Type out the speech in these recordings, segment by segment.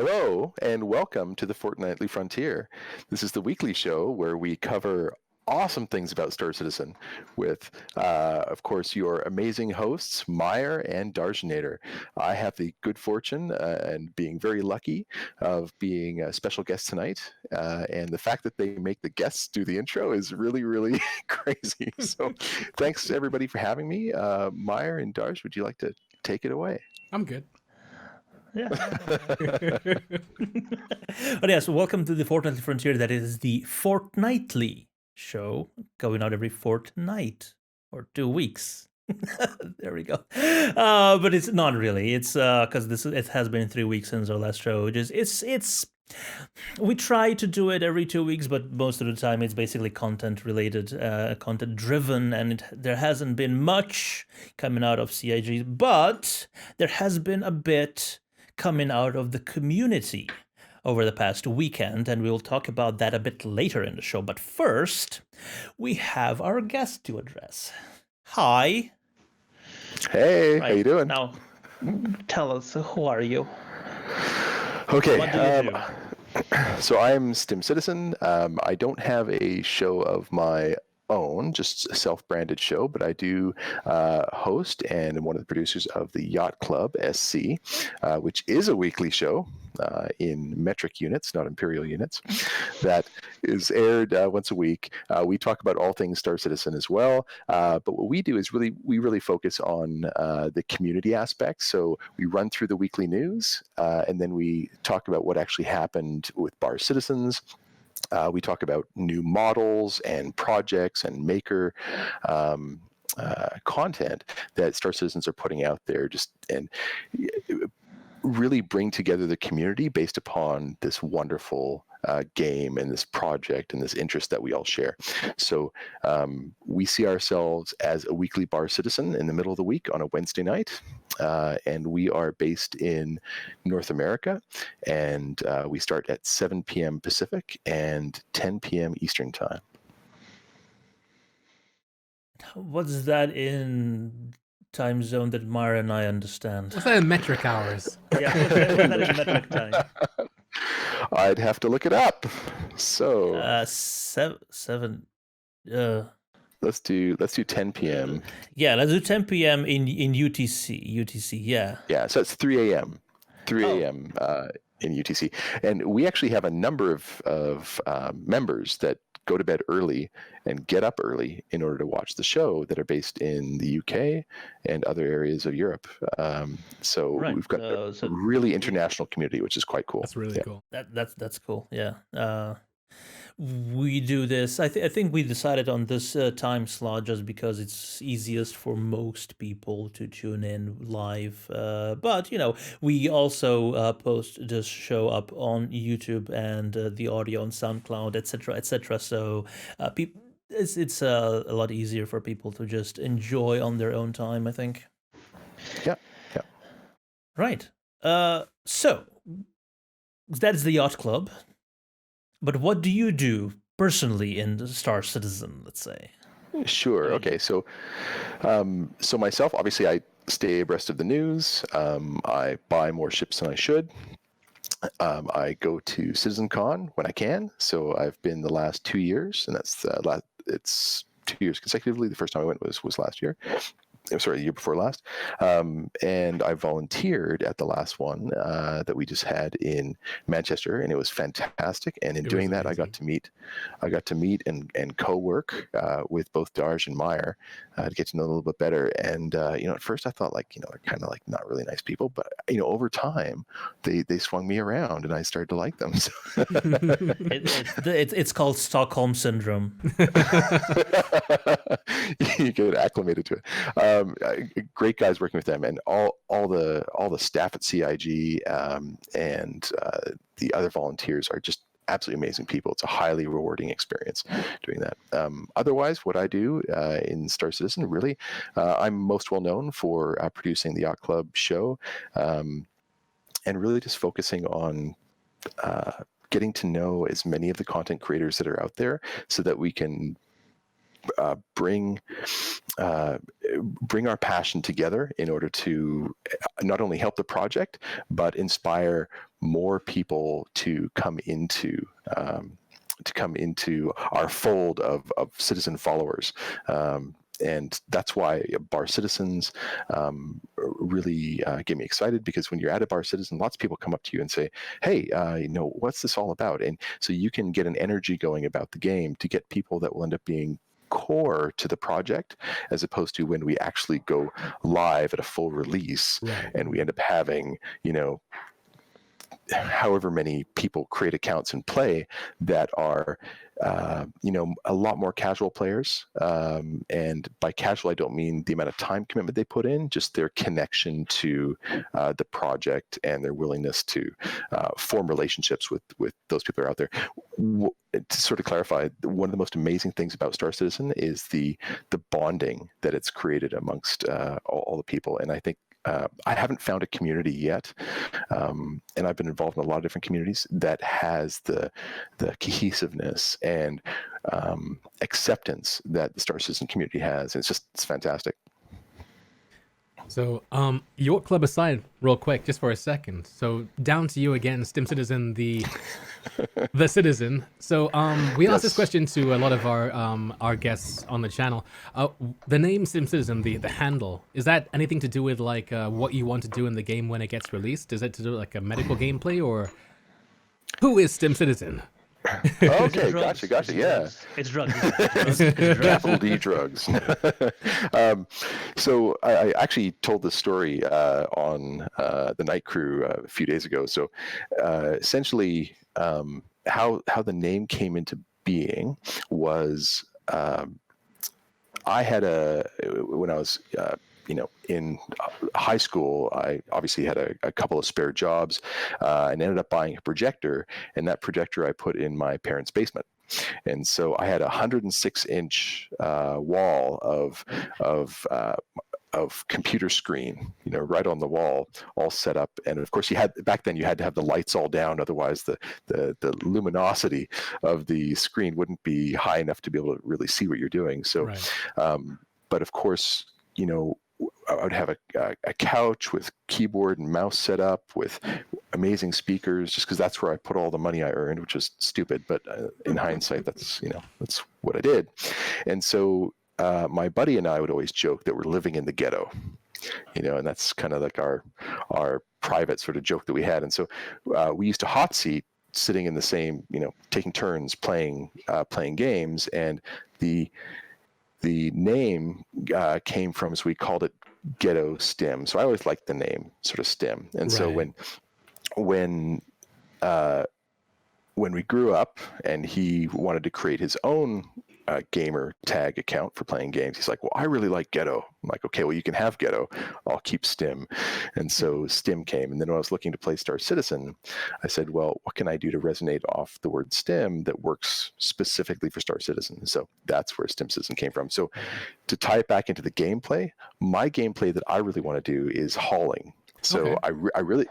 Hello, and welcome to the Fortnightly Frontier. This is the weekly show where we cover awesome things about Star Citizen with, of course, your amazing hosts, Meyer and Darjanator. I have the good fortune and being very lucky of being a special guest tonight. And the fact that they make the guests do the intro is really, really crazy. So thanks, everybody, for having me. Meyer and Darj, would you like to take it away? I'm good. Yeah. But yes, welcome to the Fortnightly Frontier. That is the Fortnightly show going out every fortnight or 2 weeks. There we go. But it's not really. It's because it has been 3 weeks since our last show. It's we try to do it every 2 weeks, but most of the time it's basically content related, content driven, and there hasn't been much coming out of CIG, but there has been a bit coming out of the community over the past weekend, and we'll talk about that a bit later in the show. But first, we have our guest to address. Hi. Hey, how you doing? Now, tell us, who are you? Okay. What do you do? So I'm Stim Citizen. I don't have a show of my own, just a self-branded show, but I do host and am one of the producers of the Yacht Club SC, which is a weekly show in metric units, not imperial units, that is aired once a week. We talk about all things Star Citizen as well, but what we do is we really focus on the community aspect. So we run through the weekly news, and then we talk about what actually happened with Bar Citizens. We talk about new models and projects and maker content that Star Citizens are putting out there, and really bring together the community based upon this wonderful game and this project and this interest that we all share. So we see ourselves as a weekly Bar Citizen in the middle of the week on a Wednesday night. And we are based in North America, and we start at 7 p.m. Pacific and 10 p.m. Eastern time. What's that in time zone that Mara and I understand? What's that in metric hours? Yeah, what's that in metric time? I'd have to look it up. So seven. let's do 10 p.m. Yeah, let's do 10 p.m. in UTC. UTC, yeah. Yeah, so it's 3 a.m. 3 a.m. In UTC, and we actually have a number of members that go to bed early and get up early in order to watch the show that are based in the UK and other areas of Europe. So Right. we've got a really international community, which is quite cool. That's really cool. That's cool. Yeah. We do this. I think we decided on this time slot just because it's easiest for most people to tune in live. But we also post this show up on YouTube and the audio on SoundCloud, etc. So it's a lot easier for people to just enjoy on their own time, I think. Yeah. Right. So that's the Yacht Club. But what do you do personally in Star Citizen, let's say? Sure. Okay. So myself, obviously, I stay abreast of the news. I buy more ships than I should. I go to CitizenCon when I can. So I've been the last 2 years, and it's 2 years consecutively. The first time I went was last year. Sorry, the year before last. And I volunteered at the last one that we just had in Manchester, and it was fantastic. And in doing that, I got to meet and co-work with both Darj and Meyer to get to know a little bit better. And at first I thought they're kind of like not really nice people, but over time they swung me around, and I started to like them. So. It's called Stockholm syndrome. You get acclimated to it. Great guys working with them, and all the staff at CIG and the other volunteers are just absolutely amazing people. It's a highly rewarding experience doing that. Otherwise, what I do in Star Citizen, really, I'm most well known for producing the Yacht Club show, and really just focusing on getting to know as many of the content creators that are out there, so that we can bring our passion together in order to not only help the project, but inspire more people to come into our fold of citizen followers. And that's why Bar Citizens really get me excited, because when you're at a Bar Citizen, lots of people come up to you and say, hey, what's this all about? And so you can get an energy going about the game to get people that will end up being core to the project, as opposed to when we actually go live at a full release, and we end up having, however many people create accounts and play that are, a lot more casual players. And by casual, I don't mean the amount of time commitment they put in, just their connection to the project and their willingness to form relationships with those people that are out there. To sort of clarify, one of the most amazing things about Star Citizen is the bonding that it's created amongst all the people. And I think I haven't found a community yet, and I've been involved in a lot of different communities that has the cohesiveness and acceptance that the Star Citizen community has. And it's fantastic. So, Yacht Club aside, real quick, just for a second. So, down to you again, Stim Citizen, the citizen. So, we asked this question to a lot of our guests on the channel. The name Stim Citizen, the handle, is that anything to do with like what you want to do in the game when it gets released? Is it to do with like a medical gameplay, or who is Stim Citizen? Okay, gotcha. Yeah, it's drugs. It's drugs. Capital D drugs. So I actually told this story on the Night Crew a few days ago. So essentially, how the name came into being was, I had when I was in high school, I obviously had a couple of spare jobs, and ended up buying a projector, and that projector I put in my parents' basement. And so I had a 106-inch wall of computer screen, right on the wall, all set up. And of course, back then you had to have the lights all down, otherwise the luminosity of the screen wouldn't be high enough to be able to really see what you're doing. So, but of course, I would have a couch with keyboard and mouse set up with amazing speakers, just because that's where I put all the money I earned, which was stupid. But in hindsight, that's what I did. And so my buddy and I would always joke that we're living in the ghetto, and that's kind of like our private sort of joke that we had. And so we used to hot seat, sitting in the same, taking turns playing games, and the name came from, so we called it Ghetto Stim. So I always liked the name sort of Stim. And so when we grew up and he wanted to create his own gamer tag account for playing games, he's like, well, I really like Ghetto. I'm like, okay, well, you can have Ghetto, I'll keep Stim. And so Stim came. And then when I was looking to play Star Citizen, I said, well, what can I do to resonate off the word Stim that works specifically for Star Citizen? So that's where Stim Citizen came from. So to tie it back into the gameplay, my gameplay that I really want to do is hauling. So I really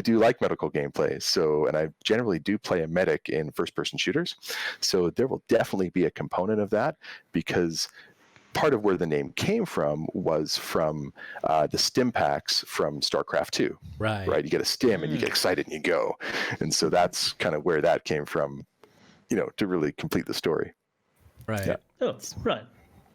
do like medical gameplay. So, and I generally do play a medic in first-person shooters. So there will definitely be a component of that, because part of where the name came from was from the stim packs from StarCraft 2. Right. You get a stim and you get excited and you go. And so that's kind of where that came from, to really complete the story. Right. Yeah. Oh, right.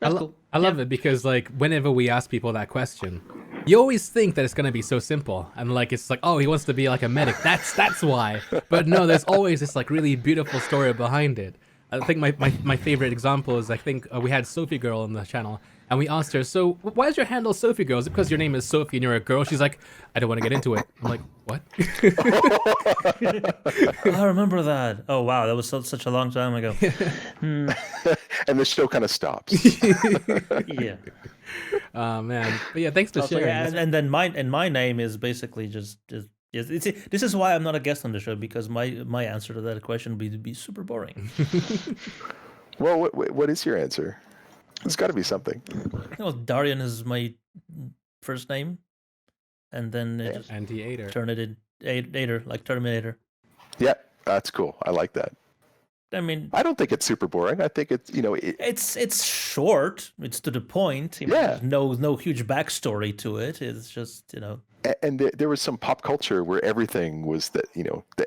That's cool. I love it, because like whenever we ask people that question, you always think that it's gonna be so simple, and like it's like, oh, he wants to be like a medic. That's why. But no, there's always this like really beautiful story behind it. I think my favorite example is, I think we had Sophie Girl on the channel, and we asked her, so why is your handle Sophie Girl? Is it because your name is Sophie and you're a girl? She's like, I don't want to get into it. I'm like, what? I remember that. Oh wow, that was such a long time ago. And the show kind of stops. Yeah. Oh man, but yeah, thanks for Also, sharing. yeah, and then my name is basically just this is why I'm not a guest on the show, because my answer to that question would be super boring. Well, what is your answer? It's got to be something. Darian is my first name, and then it just Anti-Ader. turn it in Ader, like Terminator. Yeah, that's cool. I like that. I mean, I don't think it's super boring. I think it's it's short. It's to the point. Yeah. There's no huge backstory to it. It's just and there was some pop culture where everything was the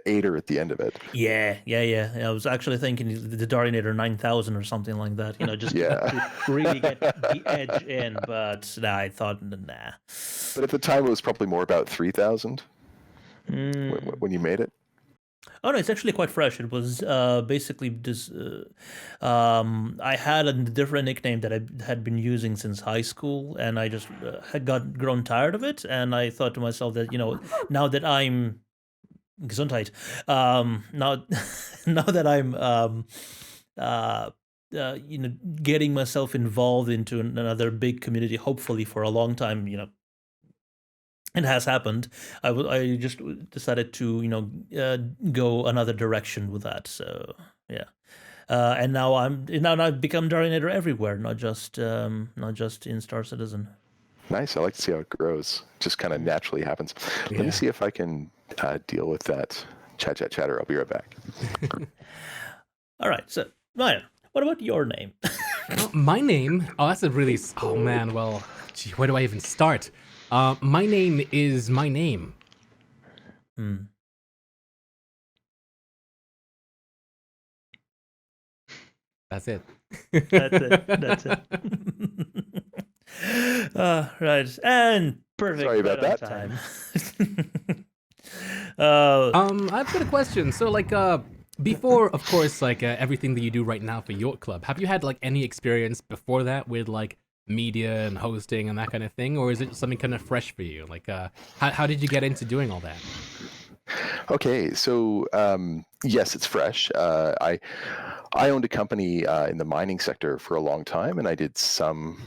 aider at the end of it. Yeah. I was actually thinking the Darinator 9000 or something like that. Just Yeah. to really get the edge in. But I thought, nah. But at the time, it was probably more about 3,000 Mm. when you made it. Oh no, it's actually quite fresh. It was basically just I had a different nickname that I had been using since high school, and I just had grown tired of it. And I thought to myself that now that I'm Gesundheit, now now that I'm getting myself involved into another big community, hopefully for a long time, it has happened. I just decided to go another direction with that. So yeah, and now I've become Darinator everywhere, not just in Star Citizen. Nice. I like to see how it grows. Just kind of naturally happens. Let me Yeah. see if I can deal with that chatter. I'll be right back. All right. So Ryan, what about your name? My name. Oh, that's a really. Oh man. Well, gee, where do I even start? My name is my name. That's it. That's it. Right. And Perfect. Sorry about right on that. time. I've got a question. So, like, before, of course, like everything that you do right now for Yacht Club, have you had like any experience before that with like media and hosting and that kind of thing, or is it something kind of fresh for you? Like, how did you get into doing all that? Okay, so yes, it's fresh. I owned a company in the mining sector for a long time, and I did some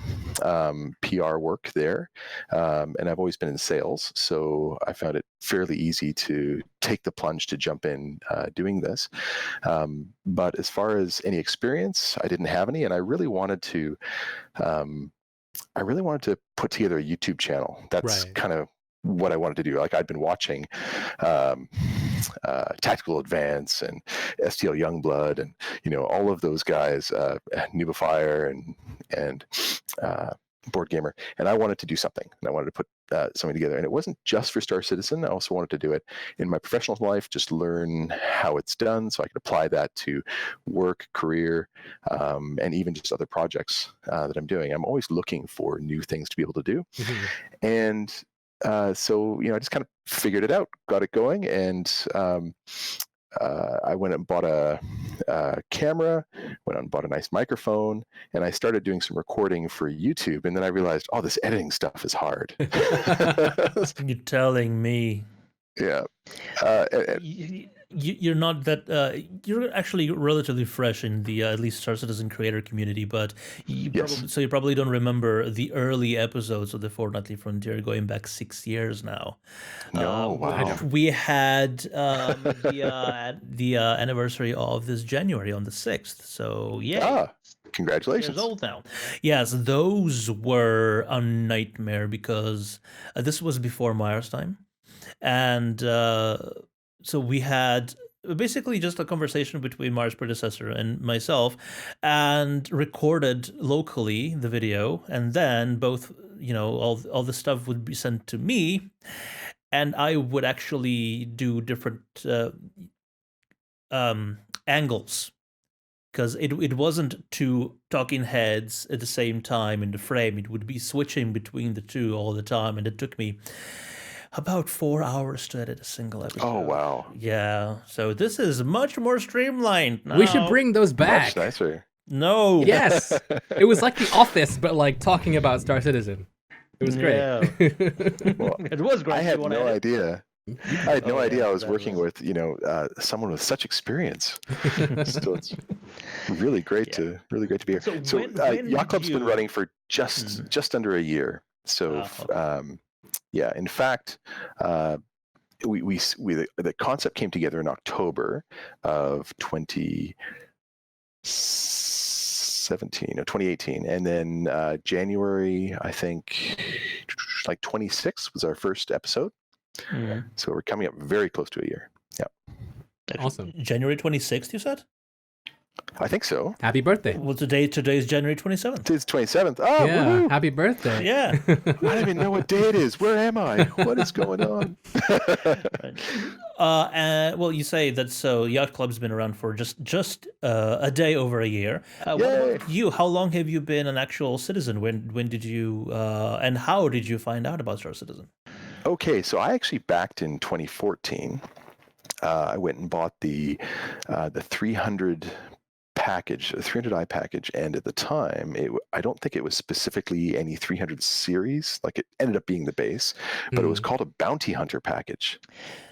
PR work there. And I've always been in sales, so I found it fairly easy to take the plunge to jump in doing this. But as far as any experience, I didn't have any, and I really wanted to. Put together a YouTube channel. That's Right. kind of what I wanted to do. Like I'd been watching Tactical Advance and STL Youngblood and all of those guys, Nubifier and Board Gamer, and I wanted to do something, and I wanted to put something together. And it wasn't just for Star Citizen. I also wanted to do it in my professional life, just learn how it's done, so I could apply that to work, career, and even just other projects that I'm doing. I'm always looking for new things to be able to do, and so I just kind of figured it out, got it going, and I went and bought a camera, went out and bought a nice microphone, and I started doing some recording for YouTube. And then I realized, oh, this editing stuff is hard. You're telling me. Yeah. You're not that. You're actually relatively fresh in the at least Star Citizen creator community, but Yes. you probably don't remember the early episodes of the Fortnightly Frontier going back 6 years now. No, wow. We had the anniversary of this January on the 6th. So yeah. Congratulations. Years old now. Yes, those were a nightmare because this was before Myers' time. And so we had basically just a conversation between Mars' predecessor and myself, and recorded locally the video, and then both all the stuff would be sent to me, and I would actually do different angles, because it wasn't two talking heads at the same time in the frame. It would be switching between the two all the time, and it took me about 4 hours to edit a single episode. Oh, wow. Yeah. So this is much more streamlined now. We should bring those back. Much nicer. No. Yes. It was like The Office, but like talking about Star Citizen. It was great. Yeah. Well, It was great. I had You wanna no edit? idea. I had no Oh, idea yeah, I was that working was- with someone with such experience. So it's really great to be here. So when Yacht did Club's been you- running for just under a year. So okay. yeah, in fact, the concept came together in October of 2017 or 2018, and then January, I think, like 26 was our first episode. So we're coming up very close to a year. Yeah. Awesome. January 26th, you said? I think so. Happy birthday. Well, today's January 27th. It's 27th. Oh, Yeah, woohoo! happy birthday. Yeah. I don't even know what day it is. Where am I? What is going on? Well, you say that so Yacht Club's been around for just a day over a year. What Yay. about you? How long have you been an actual citizen? When did you and how did you find out about Star Citizen? Okay, so I actually backed in 2014. I went and bought the 300 package, the 300i package, and at the time, I don't think it was specifically any 300 series. Like it ended up being the base, but it was called a Bounty Hunter package.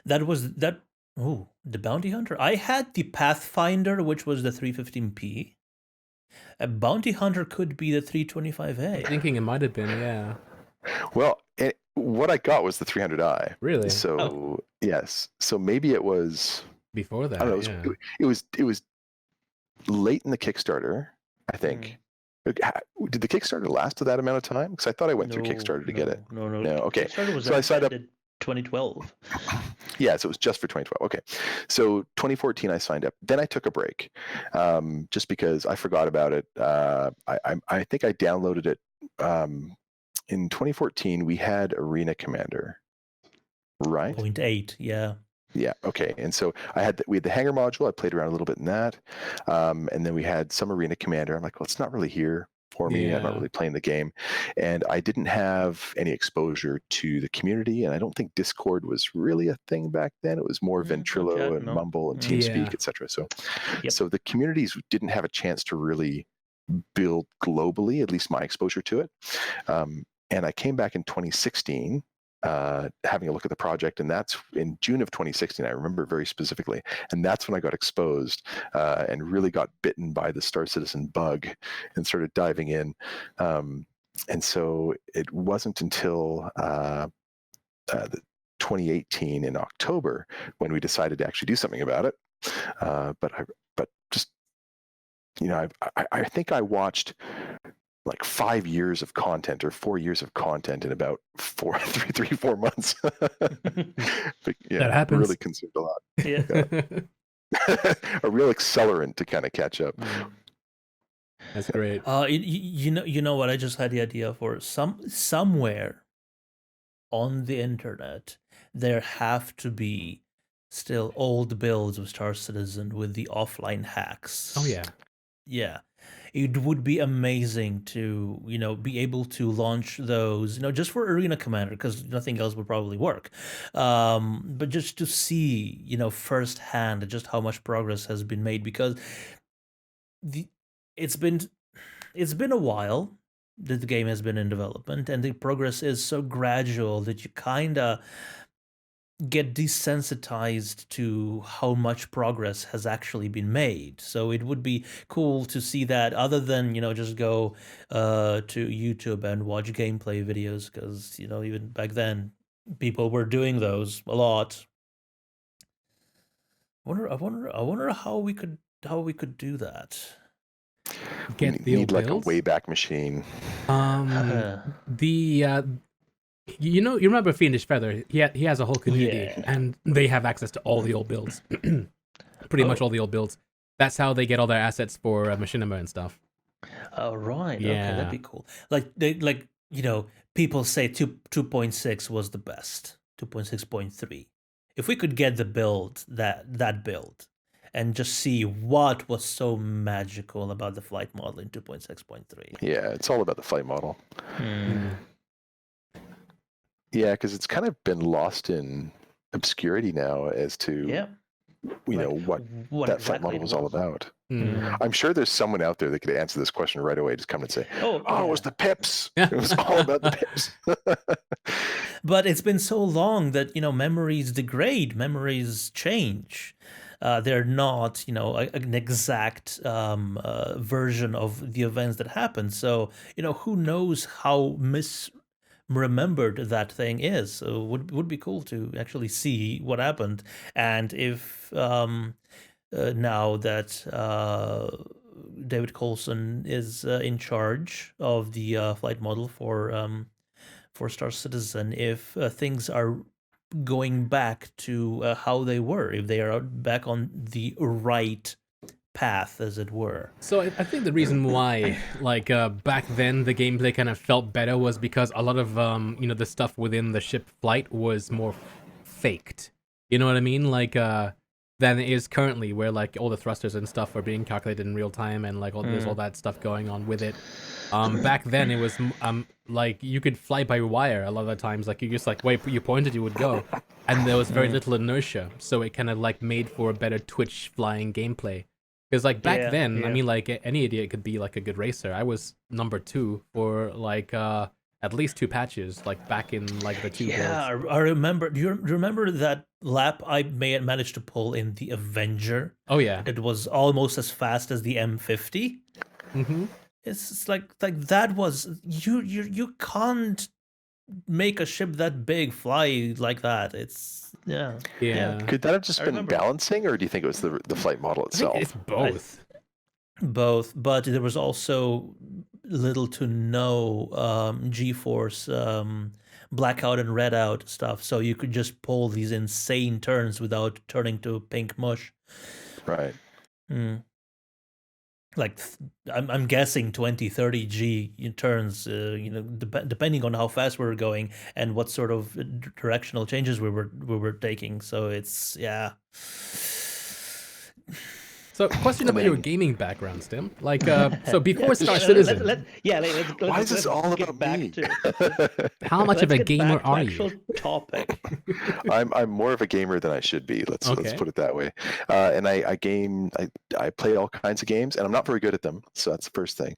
That was that. Oh, the Bounty Hunter. I had the Pathfinder, which was the 315p. A Bounty Hunter could be the 325A. Thinking it might have been, yeah. Well, what I got was the 300i. Really? So yes, so maybe it was. Before that, I don't know. It was late in the Kickstarter, I think. Did the Kickstarter last to that amount of time? Because I thought I went through Kickstarter to get it. No. No, okay. Kickstarter was So I signed up. 2012. Yeah, so it was just for 2012. Okay. So 2014, I signed up. Then I took a break just because I forgot about it. I think I downloaded it. In 2014, we had Arena Commander, right? 0.8, yeah. Yeah. Okay. And so we had the hangar module. I played around a little bit in that, and then we had some Arena Commander. I'm like, well, it's not really here for me. I'm not Yeah. really playing the game, and I didn't have any exposure to the community, and I don't think Discord was really a thing back then. It was more Ventrilo chat, and no. Mumble and Yeah. TeamSpeak, etc. So, Yep. so the communities didn't have a chance to really build globally, at least my exposure to it. And I came back in 2016. Having a look at the project, and that's in June of 2016. I remember very specifically, and that's when I got exposed and really got bitten by the Star Citizen bug and started diving in. And so it wasn't until 2018 in October when we decided to actually do something about it. But just I think I watched like 5 years of content or 4 years of content in about 4 months. But, yeah, That happens. really consumed a lot. Yeah. A real accelerant to kind of catch up. That's great. You know what? I just had the idea for somewhere on the internet there have to be still old builds of Star Citizen with the offline hacks. Oh yeah. Yeah. It would be amazing to, be able to launch those, just for Arena Commander, because nothing else would probably work. But just to see, firsthand just how much progress has been made, because it's been a while that the game has been in development, and the progress is so gradual that you kind of get desensitized to how much progress has actually been made. So it would be cool to see that, other than just go to YouTube and watch gameplay videos, because even back then people were doing those a lot. I wonder how we could do that. Get the need old like builds. a Wayback Machine. You remember Fiendish Feather? He has a whole community, Yeah. and they have access to all the old builds, pretty much all the old builds. That's how they get all their assets for Machinima and stuff. Oh, right. Okay, Yeah. That'd be cool. People say 2.6 was the best. 2.6.3. If we could get the build, that build, and just see what was so magical about the flight model in 2.6.3. Yeah, it's all about the flight model. Hmm. Yeah, because it's kind of been lost in obscurity now as to Yeah. what that flight model was all about. Mm. I'm sure there's someone out there that could answer this question right away. Just come and say, Oh, "Oh, it was the pips. It was all about the pips." But it's been so long that memories degrade, memories change. They're not an exact version of the events that happened. So who knows how misremembered that thing is. So would be cool to actually see what happened, and if now that David Coulson is in charge of the flight model for Star Citizen, if things are going back to how they were, if they are back on the right path, as it were. So I think the reason why, like, back then the gameplay kind of felt better was because a lot of, the stuff within the ship flight was more faked. You know what I mean? Like, than it is currently, where like all the thrusters and stuff are being calculated in real time, and like there's all that stuff going on with it. Back then it was like you could fly by wire a lot of the times. Like you just like wait, you pointed, you would go, and there was very little inertia, so it kind of like made for a better twitch flying gameplay. Because like back then, I mean, like any idiot could be like a good racer. I was number 2 for like at least 2 patches, like back in like the 2 Yeah, builds. I remember. Do you remember that lap I managed to pull in the Avenger? Oh yeah. It was almost as fast as the M50. Mm-hmm. It's like that was you can't make a ship that big fly like that. It's Yeah. Could that have just I been remember. balancing, or do you think it was the flight model I think itself? it's both. Both, but there was also little to no G-force blackout and red out stuff, so you could just pull these insane turns without turning to pink mush. Right. Like I'm guessing 20-30 G turns, depending on how fast we were going and what sort of directional changes we were taking. So it's So, question about your gaming background, Stim. Like, so before Star let's Citizen, Why is this all get about back me? to how much let's of a get gamer back to are actual you? topic. I'm more of a gamer than I should be. Let's Okay. put it that way. And I game. I play all kinds of games, and I'm not very good at them. So that's the first thing.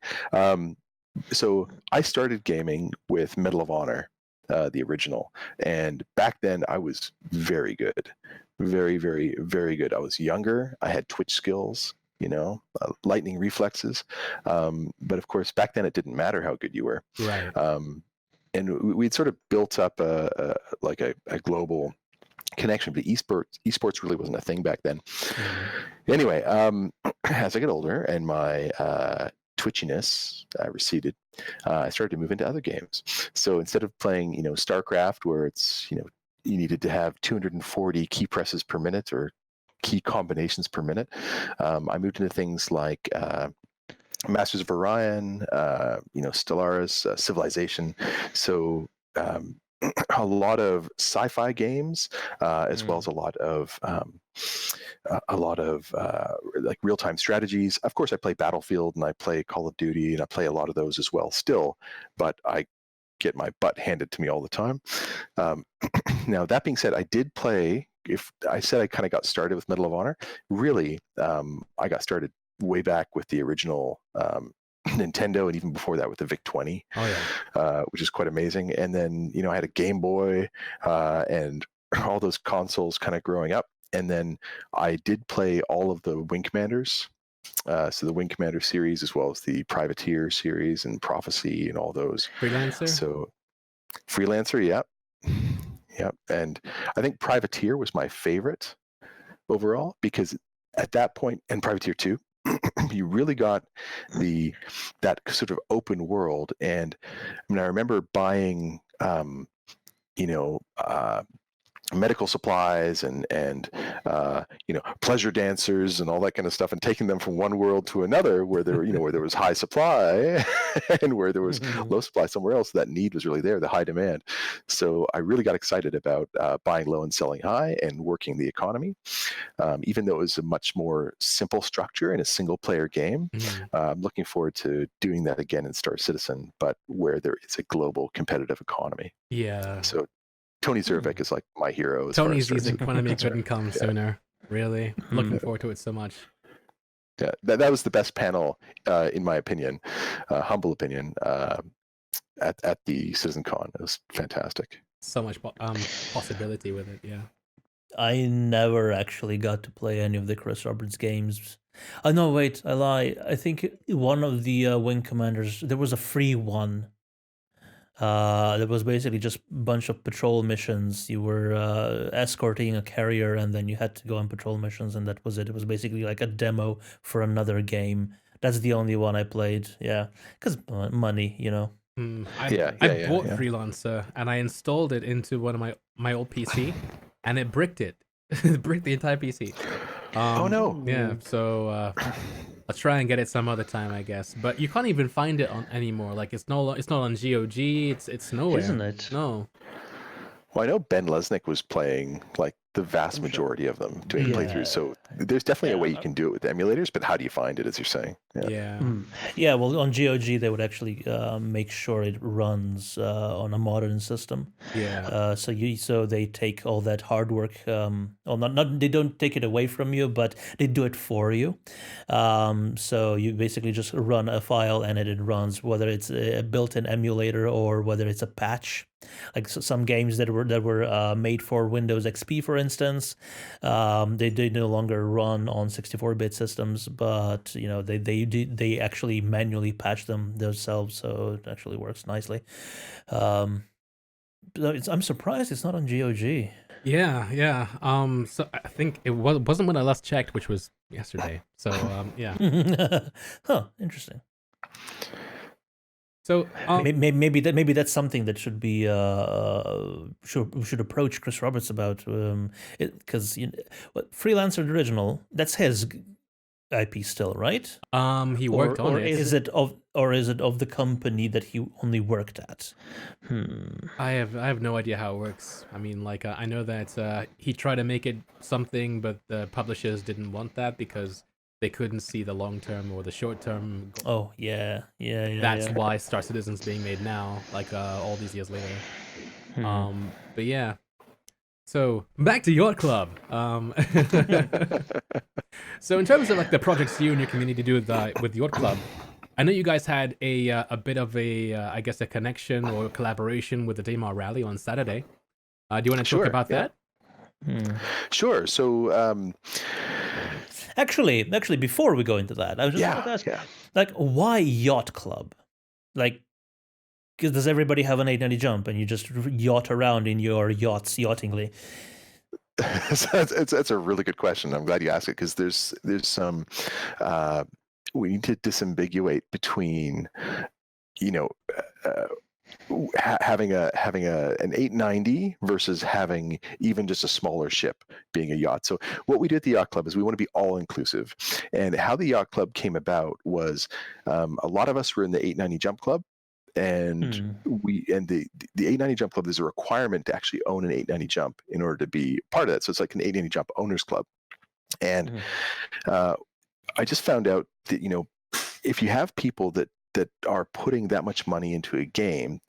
So I started gaming with Medal of Honor, the original, and back then I was very good, very, very, very good. I was younger. I had Twitch skills. Lightning reflexes. But of course, back then it didn't matter how good you were. Right. And we'd sort of built up a global connection, but esports really wasn't a thing back then. Anyway, as I get older and my twitchiness receded, I started to move into other games. So instead of playing, StarCraft, where it's, you needed to have 240 key presses per minute or key combinations per minute, I moved into things like Masters of Orion, Stellaris, Civilization. So a lot of sci-fi games, as well as a lot of like real-time strategies. Of course, I play Battlefield and I play Call of Duty and I play a lot of those as well still, but I get my butt handed to me all the time. Now, that being said, I did play. If I said I kind of got started with Medal of Honor, really, I got started way back with the original Nintendo, and even before that with the VIC-20, which is quite amazing. And then, I had a Game Boy and all those consoles kind of growing up. And then I did play all of the Wing Commanders. So the Wing Commander series, as well as the Privateer series and Prophecy and all those. Freelancer? So Freelancer, yep. And I think Privateer was my favorite overall, because at that point, and Privateer 2, you really got that sort of open world. And I remember buying medical supplies and pleasure dancers and all that kind of stuff, and taking them from one world to another where there where there was high supply and where there was low supply somewhere else. That need was really there, the high demand. So I really got excited about buying low and selling high and working the economy, even though it was a much more simple structure in a single player game. I'm looking forward to doing that again in Star Citizen, but where there is a global competitive economy. Yeah. So Tony Zervik is like my hero. Tony's economy couldn't come sooner. Really, looking forward to it so much. Yeah, that was the best panel, in my opinion, humble opinion, at the Citizen Con. It was fantastic. So much possibility with it. Yeah. I never actually got to play any of the Chris Roberts games. Oh no, wait, I lie. I think one of the Wing Commanders, there was a free one. There was basically just a bunch of patrol missions. You were escorting a carrier, and then you had to go on patrol missions, and that was it. It was basically like a demo for another game. That's the only one I played. Yeah, because money, I bought Freelancer and I installed it into one of my old PC, and it bricked it. It bricked the entire PC. Oh no. Yeah, so I'll try and get it some other time, I guess. But you can't even find it on anymore. Like it's it's not on GOG. It's nowhere. Isn't it? No. Well, I know Ben Lesnick was playing like the vast I'm sure. majority of them doing Yeah. playthroughs. So there's definitely a way you Yeah. can do it with emulators, but how do you find it, as you're saying? Yeah. Yeah, well, on GOG they would actually make sure it runs on a modern system. Yeah. So they take all that hard work. Well, not they don't take it away from you, but they do it for you. So you basically just run a file and it runs, whether it's a built-in emulator or whether it's a patch. Like some games that were made for Windows XP, for instance, they no longer run on 64-bit systems, but they actually manually patch them themselves, so it actually works nicely. I'm surprised it's not on GOG. Yeah. So I think it wasn't when I last checked, which was yesterday. So yeah. Huh, interesting. So Maybe that's something that should be should approach Chris Roberts about, because Freelancer Original, that's his IP still, right? he worked on or it. is it of the company that he only worked at? I have no idea how it works. I mean, like I know that he tried to make it something, but the publishers didn't want that because they couldn't see the long term or the short term. Oh yeah. That's why Star Citizen's being made now, like all these years later. But yeah. So back to Yacht Club. So in terms of like the projects you and your community do with Yacht Club, I know you guys had a bit of I guess a connection or collaboration with the Daymar Rally on Saturday. Do you want to talk Sure, about yeah. that? Sure. So Actually, before we go into that, I was just about to ask, like, why Yacht Club? Like, because does everybody have an 890 jump and you just yacht around in your yachts yachtingly? so that's a really good question. I'm glad you asked it, because there's some we need to disambiguate between having an 890 versus having even just a smaller ship being a yacht. So what we do at the Yacht Club is we want to be all inclusive. And how the Yacht Club came about was a lot of us were in the 890 Jump Club. And the 890 Jump Club, there's a requirement to actually own an 890 Jump in order to be part of that. So it's like an 890 Jump owners club. And I just found out that if you have people that are putting that much money into a game,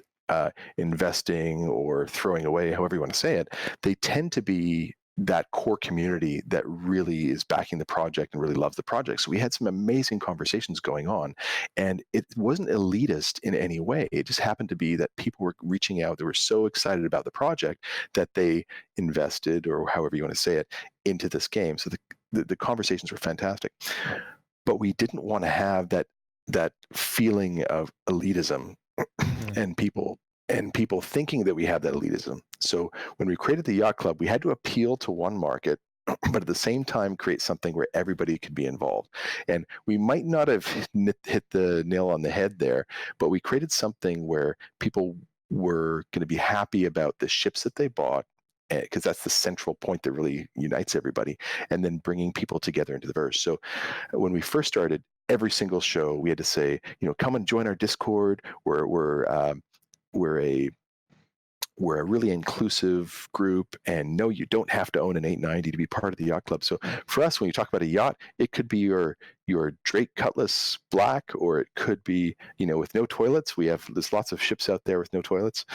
investing or throwing away, however you want to say it, they tend to be that core community that really is backing the project and really loves the project. So we had some amazing conversations going on, and it wasn't elitist in any way. It just happened to be that people were reaching out. They were so excited about the project that they invested, or however you want to say it, into this game. So the conversations were fantastic, but we didn't want to have that feeling of elitism and people thinking that we have that elitism. So when we created the Yacht Club, we had to appeal to one market, but at the same time create something where everybody could be involved. And we might not have hit the nail on the head there, but we created something where people were going to be happy about the ships that they bought, because that's the central point that really unites everybody, and then bringing people together into the verse. So when we first started, every single show we had to say, come and join our Discord. We're a really inclusive group, and no, you don't have to own an 890 to be part of the Yacht Club. So for us, when you talk about a yacht, it could be your Drake Cutlass Black, or it could be with no toilets. There's lots of ships out there with no toilets,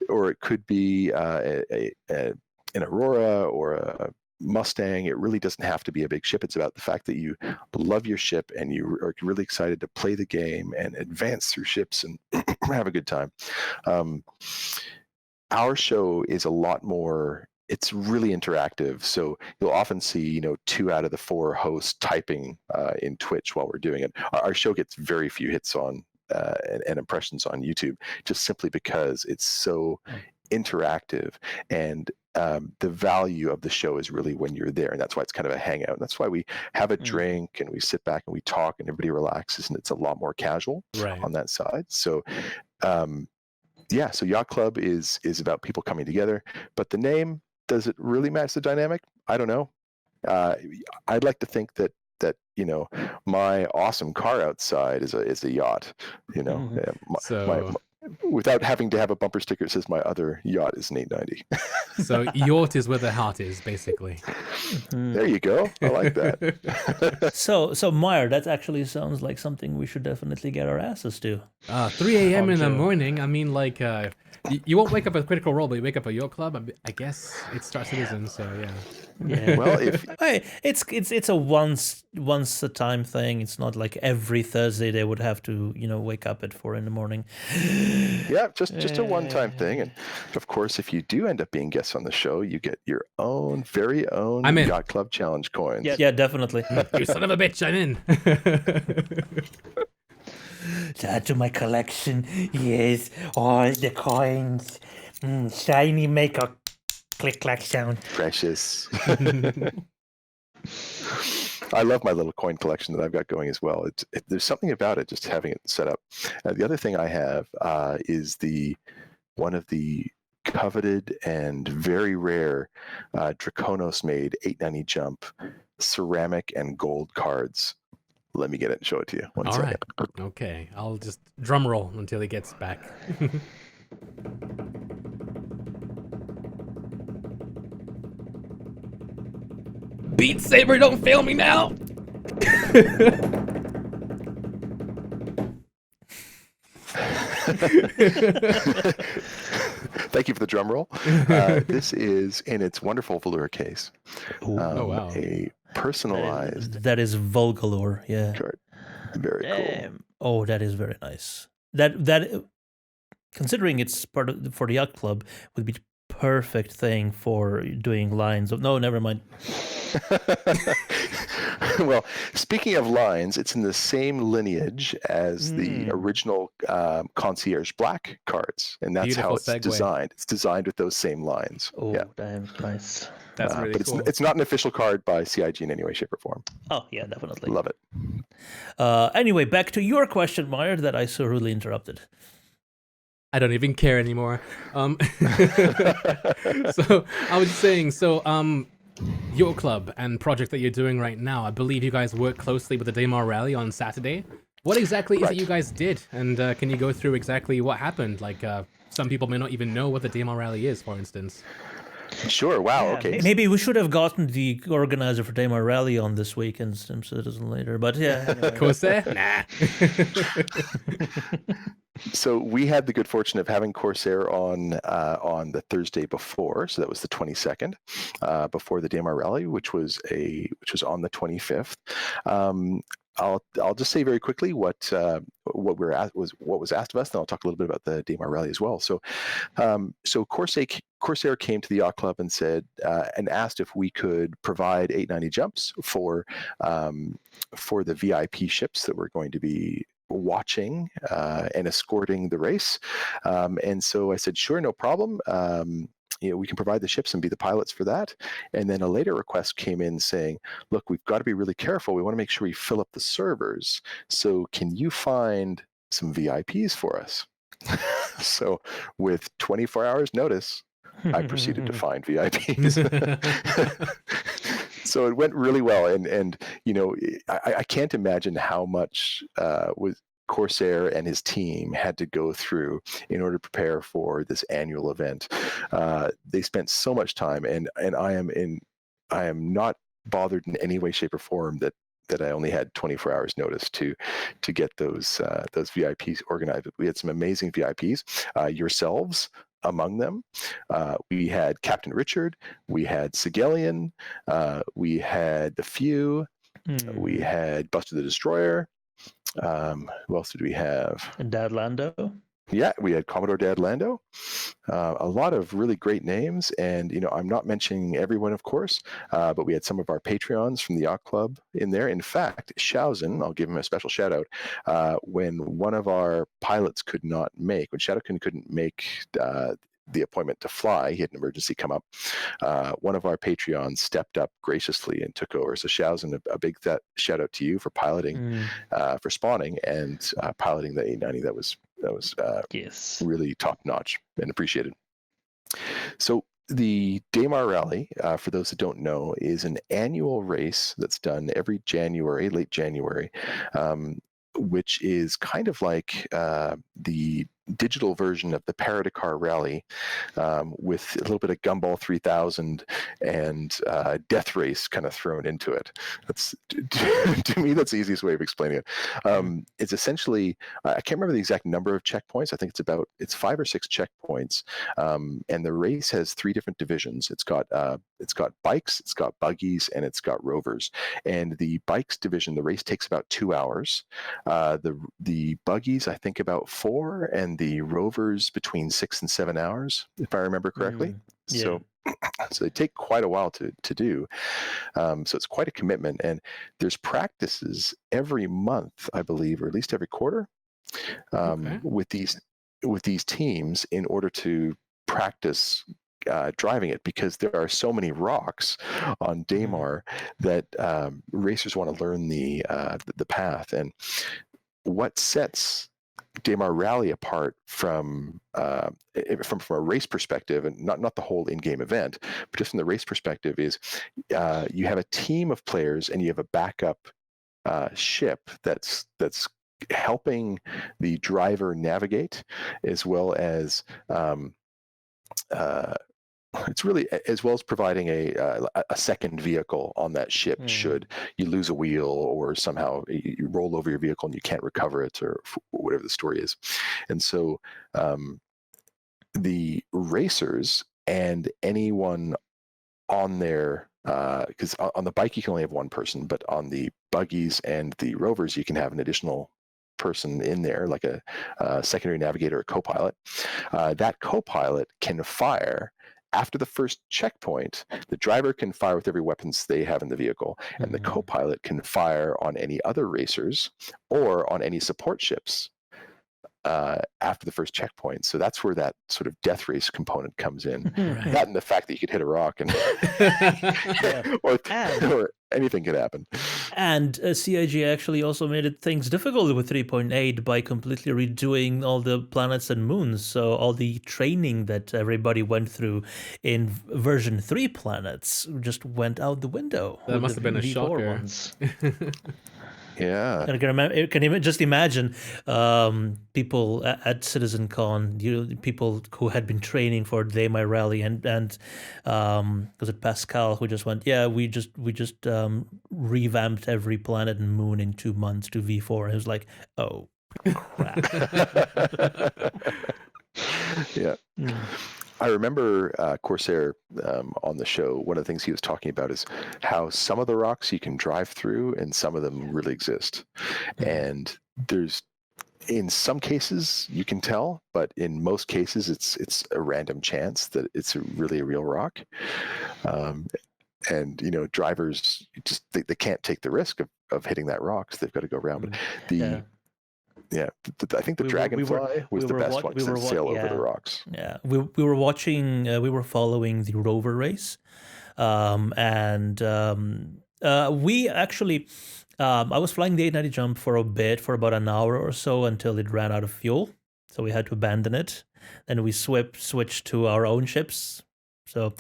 or it could be an Aurora or a Mustang. It really doesn't have to be a big ship. It's about the fact that you love your ship and you are really excited to play the game and advance through ships and have a good time. Our show is a lot more, it's really interactive. So you'll often see, 2 out of the 4 hosts typing in Twitch while we're doing it. Our show gets very few hits on and impressions on YouTube, just simply because it's so interactive. And the value of the show is really when you're there, and that's why it's kind of a hangout. And that's why we have a drink and we sit back and we talk and everybody relaxes, and it's a lot more casual on that side. So so Yacht Club is about people coming together. But the name, does it really match the dynamic? I don't know. I'd like to think that my awesome car outside is a yacht. So Without having to have a bumper sticker that says my other yacht is an 890. so yacht is where the heart is, basically. There you go. I like that. So Meyer, that actually sounds like something we should definitely get our asses to. 3 a.m. in the Poncho. morning. I mean, like, you won't wake up at Critical Role, but you wake up at Yacht Club. I guess it's Star Citizen, so yeah. Yeah. Well, if Hey, it's a once a time thing. It's not like every Thursday they would have to wake up at 4 in the morning. yeah, just a one-time thing, and of course, if you do end up being guests on the show, you get your very own I'm in. Yacht Club challenge coins. Yeah, definitely. You son of a bitch, I'm in. Add to my collection. Yes, all the coins. Shiny, make a click clack sound. Precious. I love my little coin collection that I've got going as well. There's something about it, just having it set up. The other thing I have is one of the coveted and very rare Draconos made 890 jump ceramic and gold cards. Let me get it and show it to you. One All second. right. Okay. I'll just drum roll until he gets back. Beat Saber, don't fail me now. Thank you for the drum roll. This is in its wonderful velour case. Oh, wow. A personalized That is Volgalore. Yeah. card. Very cool. Damn. Oh, that is very nice. That considering it's part of for the Yacht Club would be the perfect thing for doing lines of. No, never mind. Well, speaking of lines, it's in the same lineage as the original Concierge Black cards, and that's how Beautiful it's segue. designed. It's designed with those same lines. Oh, Yeah. damn, nice. That's really but cool. it's not an official card by CIG in any way, shape, or form. Oh, yeah, definitely. Love it. Anyway, back to your question, Meyer, that I so rudely interrupted. I don't even care anymore. So I was saying, your club and project that you're doing right now, I believe you guys work closely with the Daymar Rally on Saturday. What exactly is it you guys did? And can you go through exactly what happened? Like, some people may not even know what the Daymar Rally is, for instance. Sure. Wow. Yeah, Okay. Maybe we should have gotten the organizer for Daymar Rally on this week and Stim Citizen later, but yeah. Anyway. Corsair? Nah. So we had the good fortune of having Corsair on the Thursday before, so that was the 22nd, before the Daymar Rally, which was on the 25th. I'll just say very quickly what was asked of us, then I'll talk a little bit about the Daymar Rally as well. So Corsair came to the Yacht Club and said and asked if we could provide 890 jumps for the VIP ships that were going to be watching and escorting the race. And so I said, sure, no problem. We can provide the ships and be the pilots for that. And then a later request came in saying, look, we've got to be really careful. We want to make sure we fill up the servers. So can you find some VIPs for us? So with 24 hours notice, I proceeded to find VIPs. So it went really well, and I can't imagine how much was Corsair and his team had to go through in order to prepare for this annual event. They spent so much time, and I am not bothered in any way, shape, or form that I only had 24 hours notice to get those VIPs organized. We had some amazing VIPs, yourselves among them. We had Captain Richard, we had Sigelian, we had The Few, we had Buster the Destroyer. Who else did we have? And Dad Lando. Yeah, we had Commodore Dad Lando. A lot of really great names, and I'm not mentioning everyone, of course, but we had some of our Patreons from the Yacht Club in there. In fact, Shauzen, I'll give him a special shout out, when one of our pilots when Shadowkin couldn't make the appointment to fly, he had an emergency come up. One of our Patreons stepped up graciously and took over. So Shauzen, a big shout out to you for piloting, for spawning and piloting the 890. That was Yes. really top notch and appreciated. So the Daymar Rally, for those that don't know, is an annual race that's done every January, late January, which is kind of like the digital version of the Paradakar Rally, with a little bit of Gumball 3000 and Death Race kind of thrown into it. That's to me, that's the easiest way of explaining it. It's essentially, I can't remember the exact number of checkpoints. I think it's 5 or 6 checkpoints, and the race has 3 different divisions. It's got bikes, it's got buggies, and it's got rovers. And the bikes division, the race takes about 2 hours. The buggies, I think, about 4, and the rovers between 6 and 7 hours, if I remember correctly. Yeah. So they take quite a while to do. So it's quite a commitment, and there's practices every month, I believe, or at least every quarter, with these teams in order to practice driving it, because there are so many rocks on Daymar that racers want to learn the path. And what sets Daymar Rally apart from a race perspective, and not the whole in-game event, but just from the race perspective, is you have a team of players and you have a backup ship that's helping the driver navigate, as well as it's really, as well as providing a second vehicle on that ship should you lose a wheel, or somehow you roll over your vehicle and you can't recover it, or whatever the story is. And so the racers and anyone on there, because on the bike you can only have one person, but on the buggies and the rovers you can have an additional person in there, like a secondary navigator or co-pilot. That co-pilot can fire after the first checkpoint. The driver can fire with every weapons they have in the vehicle, and the co-pilot can fire on any other racers or on any support ships after the first checkpoint. So that's where that sort of death race component comes in. Right. That and the fact that you could hit a rock and or anything could happen. And CIG actually also made things difficult with 3.8 by completely redoing all the planets and moons. So all the training that everybody went through in version 3 planets just went out the window. That must have been a V4 shocker. ones. Yeah. And I can just imagine people at CitizenCon, people who had been training for Daymar Rally, and was it Pascal who just went, yeah, we just revamped every planet and moon in 2 months to V4. And it was like, oh crap. Yeah. I remember Corsair on the show. One of the things he was talking about is how some of the rocks you can drive through and some of them really exist. And there's, in some cases you can tell, but in most cases it's a random chance that it's really a real rock. And drivers just they can't take the risk of hitting that rock, so they've got to go around. But I think the Dragonfly was the best one, because it sail over the rocks. Yeah, we were watching, we were following the rover race, and we actually, I was flying the 890 jump for a bit, for about an hour or so, until it ran out of fuel, so we had to abandon it. Then we switched to our own ships. So,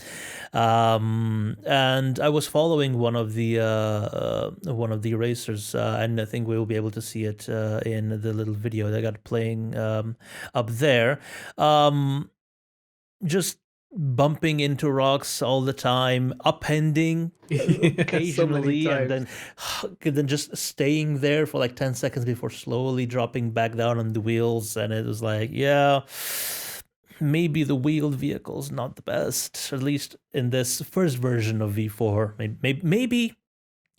and I was following one of the racers, and I think we will be able to see it in the little video that I got playing up there. Just bumping into rocks all the time, upending occasionally, so and then just staying there for like 10 seconds before slowly dropping back down on the wheels. And it was like, yeah, maybe the wheeled vehicle's not the best, at least in this first version of V4. Maybe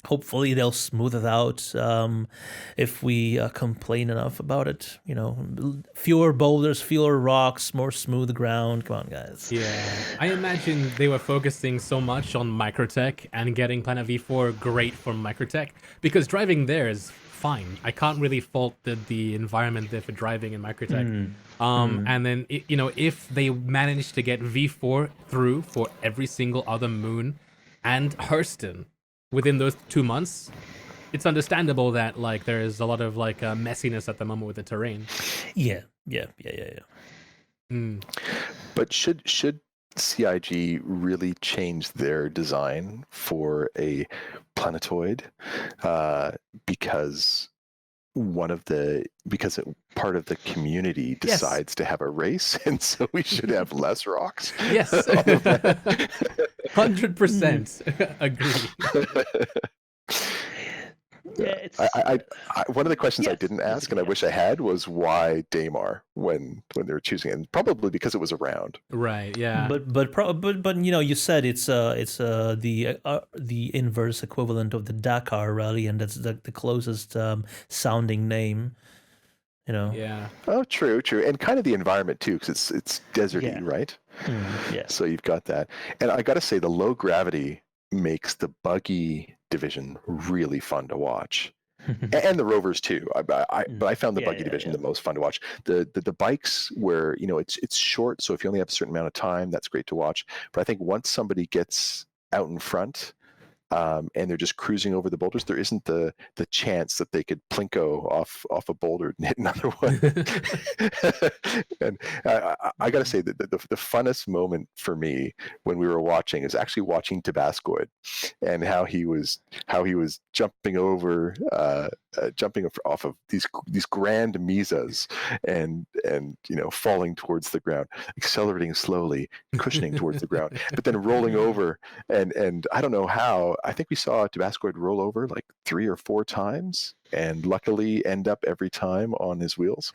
hopefully they'll smooth it out if we complain enough about it. Fewer boulders, fewer rocks, more smooth ground. Come on, guys. Yeah, I imagine they were focusing so much on Microtech and getting Planet V4 great from Microtech, because driving there is fine. I can't really fault the environment there for driving in Microtech. And then if they manage to get V4 through for every single other moon and Hurston within those 2 months, it's understandable that like there is a lot of like messiness at the moment with the terrain. Yeah. But should CIG really changed their design for a planetoid because part of the community Yes. decides to have a race, and so we should have less rocks. Yes. on the planet. 100% agree. Yeah, it's I one of the questions I Yes, didn't ask, basically, and I wish I had, was why Daymar when they were choosing it, and probably because it was around. Right, yeah. but you said it's the inverse equivalent of the Dakar Rally, and that's the closest sounding name. Yeah. Oh, true, and kind of the environment too, because it's deserty, Yeah. right? yeah. So you've got that, and I got to say, the low gravity makes the buggy division really fun to watch. And the rovers too. But I found the buggy division the most fun to watch. The bikes where it's short, so if you only have a certain amount of time, that's great to watch. But I think once somebody gets out in front and they're just cruising over the boulders, there isn't the chance that they could plinko off a boulder and hit another one. And I got to say that the funnest moment for me when we were watching is actually watching Tabascoid and how he was jumping over jumping off of these grand mesas and falling towards the ground, accelerating slowly, cushioning towards the ground, but then rolling over and I don't know how. I think we saw Tabascoid roll over like 3 or 4 times and luckily end up every time on his wheels.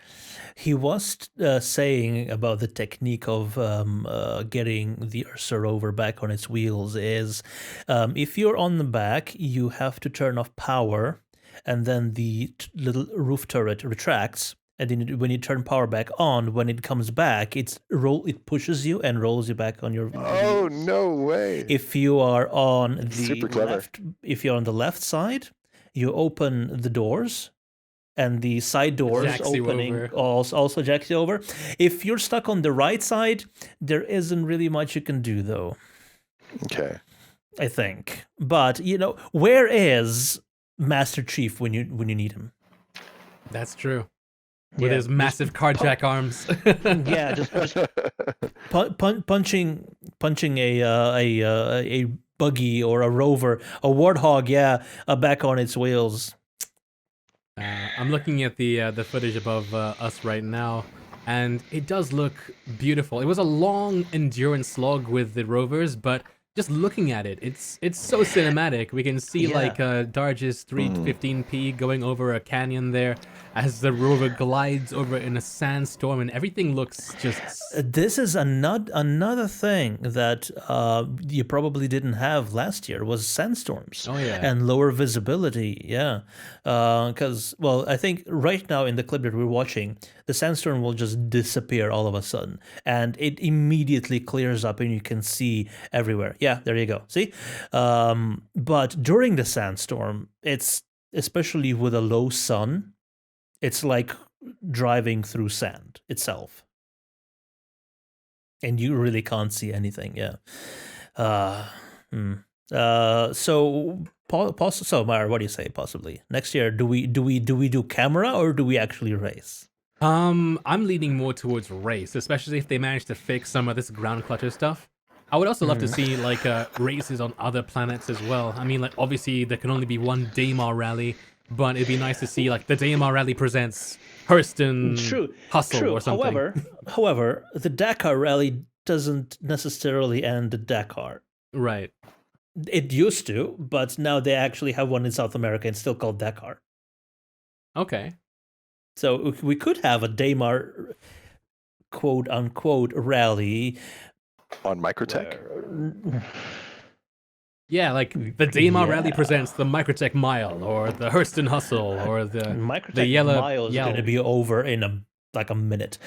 He was saying about the technique of getting the Ursa rover back on its wheels is if you're on the back, you have to turn off power, and then the little roof turret retracts. And then when you turn power back on, when it comes back, it pushes you and rolls you back on your. Oh, no way! If you are on the Super clever. left, if you're on the left side, you open the doors, and the side doors Jacks you opening over. also jacks you over. If you're stuck on the right side, there isn't really much you can do, though. Okay. I think, but where is Master Chief when you need him? That's true. With Yeah, his massive carjack arms. Yeah, just Punching a buggy or a rover, a warthog, back on its wheels. I'm looking at the footage above us right now, and it does look beautiful. It was a long endurance slog with the rovers, but just looking at it, it's so cinematic. We can see Yeah. like Darge's 315p going over a canyon there as the rover glides over in a sandstorm, and everything looks just This is another thing that you probably didn't have last year was sandstorms. Oh, yeah. And lower visibility. Yeah, because I think right now in the clip that we're watching, the sandstorm will just disappear all of a sudden, and it immediately clears up, and you can see everywhere. Yeah, there you go. See, but during the sandstorm, it's especially with a low sun, it's like driving through sand itself. And you really can't see anything, yeah. So Mara, what do you say? Possibly next year, do we do camera or do we actually race? I'm leaning more towards race, especially if they manage to fix some of this ground clutter stuff. I would also love to see like races on other planets as well. I mean, like obviously there can only be one Daymar Rally, but it'd be nice to see like the Daymar Rally presents Hurston Hustle or something. However, the Dakar Rally doesn't necessarily end at Dakar. Right. It used to, but now they actually have one in South America and still called Dakar. Okay. So we could have a Daymar quote unquote rally On Microtech? Yeah, like the Daymar Rally presents the Microtech Mile or the Hurston Hustle or the Microtech Yellow Mile is Yell. going to be over in a minute.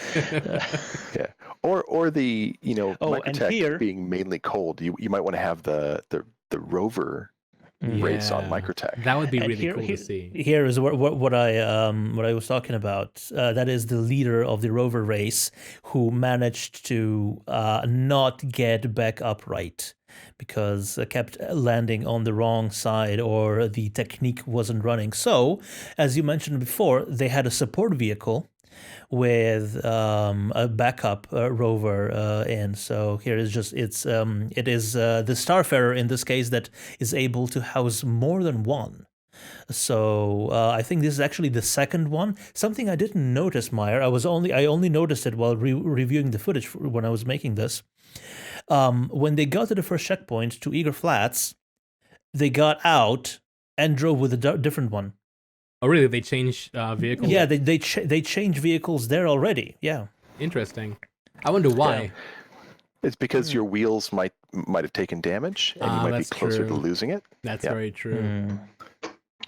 Yeah. Or the Microtech here- being mainly cold. You might want to have the rover race on Yeah, Microtech. That would be And really cool to see. Here is what I was talking about. That is the leader of the rover race who managed to not get back upright because kept landing on the wrong side or the technique wasn't running. So, as you mentioned before, they had a support vehicle with a backup rover in. So here is just it is the Starfarer in this case that is able to house more than one. So I think this is actually the second one. Something I didn't notice, Meyer. I only noticed it while reviewing the footage when I was making this. When they got to the first checkpoint to Eager Flats, they got out and drove with a different one. Oh, really? They change vehicles? Yeah, they changed vehicles there already. Yeah. Interesting. I wonder why. Yeah. It's because your wheels might have taken damage, and you might be that's closer to true. losing it. That's Yeah. very true.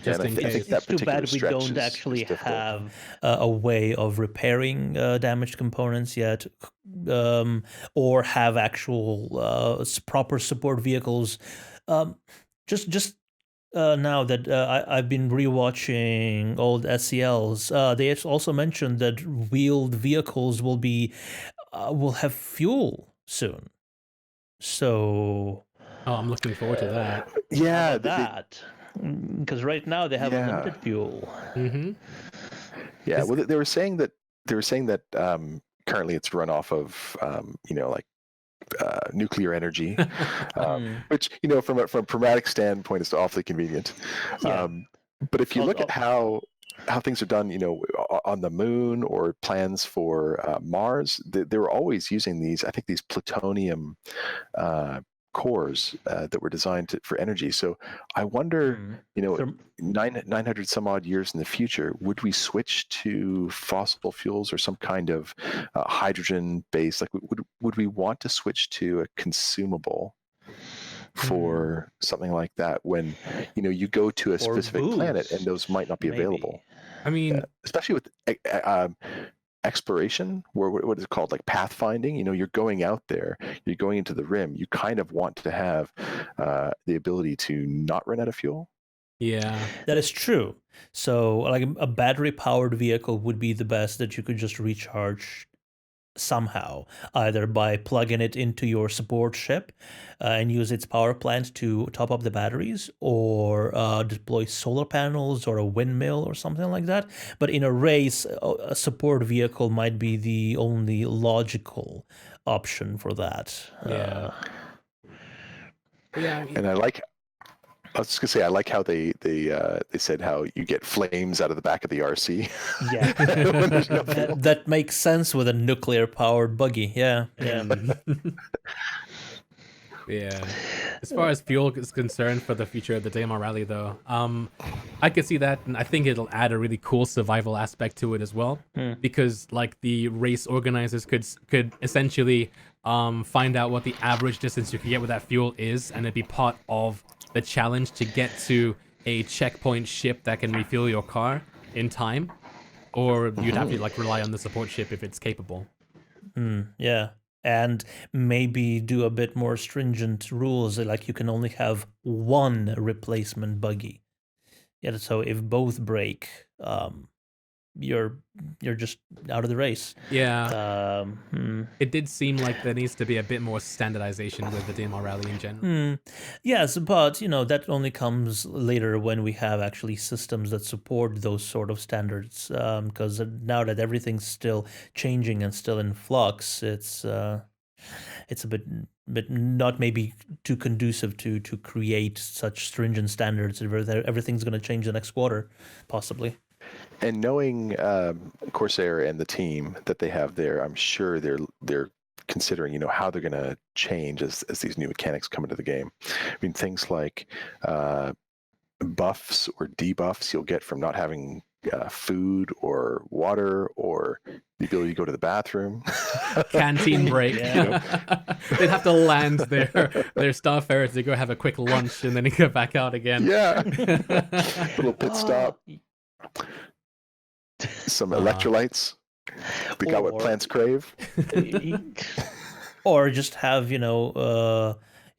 Just And in I case. think that It's too particular bad we stretch don't is actually difficult. have a way of repairing damaged components yet, or have actual proper support vehicles. Just now that I've been rewatching old SELs, they also mentioned that wheeled vehicles will have fuel soon. So Oh, I'm looking forward to that. Yeah, How about that? Because right now they have Yeah. unlimited fuel. Mm-hmm. yeah. Well, they were saying that currently it's run off of nuclear energy, which from a pragmatic standpoint is awfully convenient. Yeah. But if you look Also- at how things are done, on the moon or plans for Mars, they were always using these. I think these plutonium cores that were designed for energy. So I wonder, So- 900 some odd years in the future, would we switch to fossil fuels or some kind of hydrogen based? Like, would we want to switch to a consumable for something like that when you go to a Or specific planet and booze, those might not be maybe. available? I mean, Especially with exploration, where what is it called, like pathfinding. You're going out there, you're going into the rim, you kind of want to have the ability to not run out of fuel. yeah. that is true. So like a battery powered vehicle would be the best that you could just recharge somehow, either by plugging it into your support ship and use its power plant to top up the batteries, or deploy solar panels or a windmill or something like that. But in a race, a support vehicle might be the only logical option for that. Yeah. Yeah. And I was just gonna say, I like how they said how you get flames out of the back of the RC. Yeah, when there's no fuel. that makes sense with a nuclear powered buggy. Yeah, yeah. Yeah. As far as fuel is concerned for the future of the Daymar Rally, though, I could see that, and I think it'll add a really cool survival aspect to it as well, because like the race organizers could essentially find out what the average distance you can get with that fuel is, and it'd be part of the challenge to get to a checkpoint ship that can refuel your car in time, or you'd have to like rely on the support ship if it's capable. Yeah. And maybe do a bit more stringent rules, like you can only have one replacement buggy. Yeah, so if both break, you're just out of the race. Yeah. It did seem like there needs to be a bit more standardization with the Daymar Rally in general. Yes, but that only comes later when we have actually systems that support those sort of standards. Because now that everything's still changing and still in flux, it's a bit not maybe too conducive to create such stringent standards. Everything's going to change the next quarter, possibly. And knowing Corsair and the team that they have there, I'm sure they're considering how they're going to change as these new mechanics come into the game. I mean, things like buffs or debuffs you'll get from not having food or water, or the ability to go to the bathroom. Canteen break. Yeah. They'd have to land their Starfarer to go have a quick lunch and then go back out again. Yeah. Little pit stop. Some electrolytes. We got what Or- plants crave. Or just have you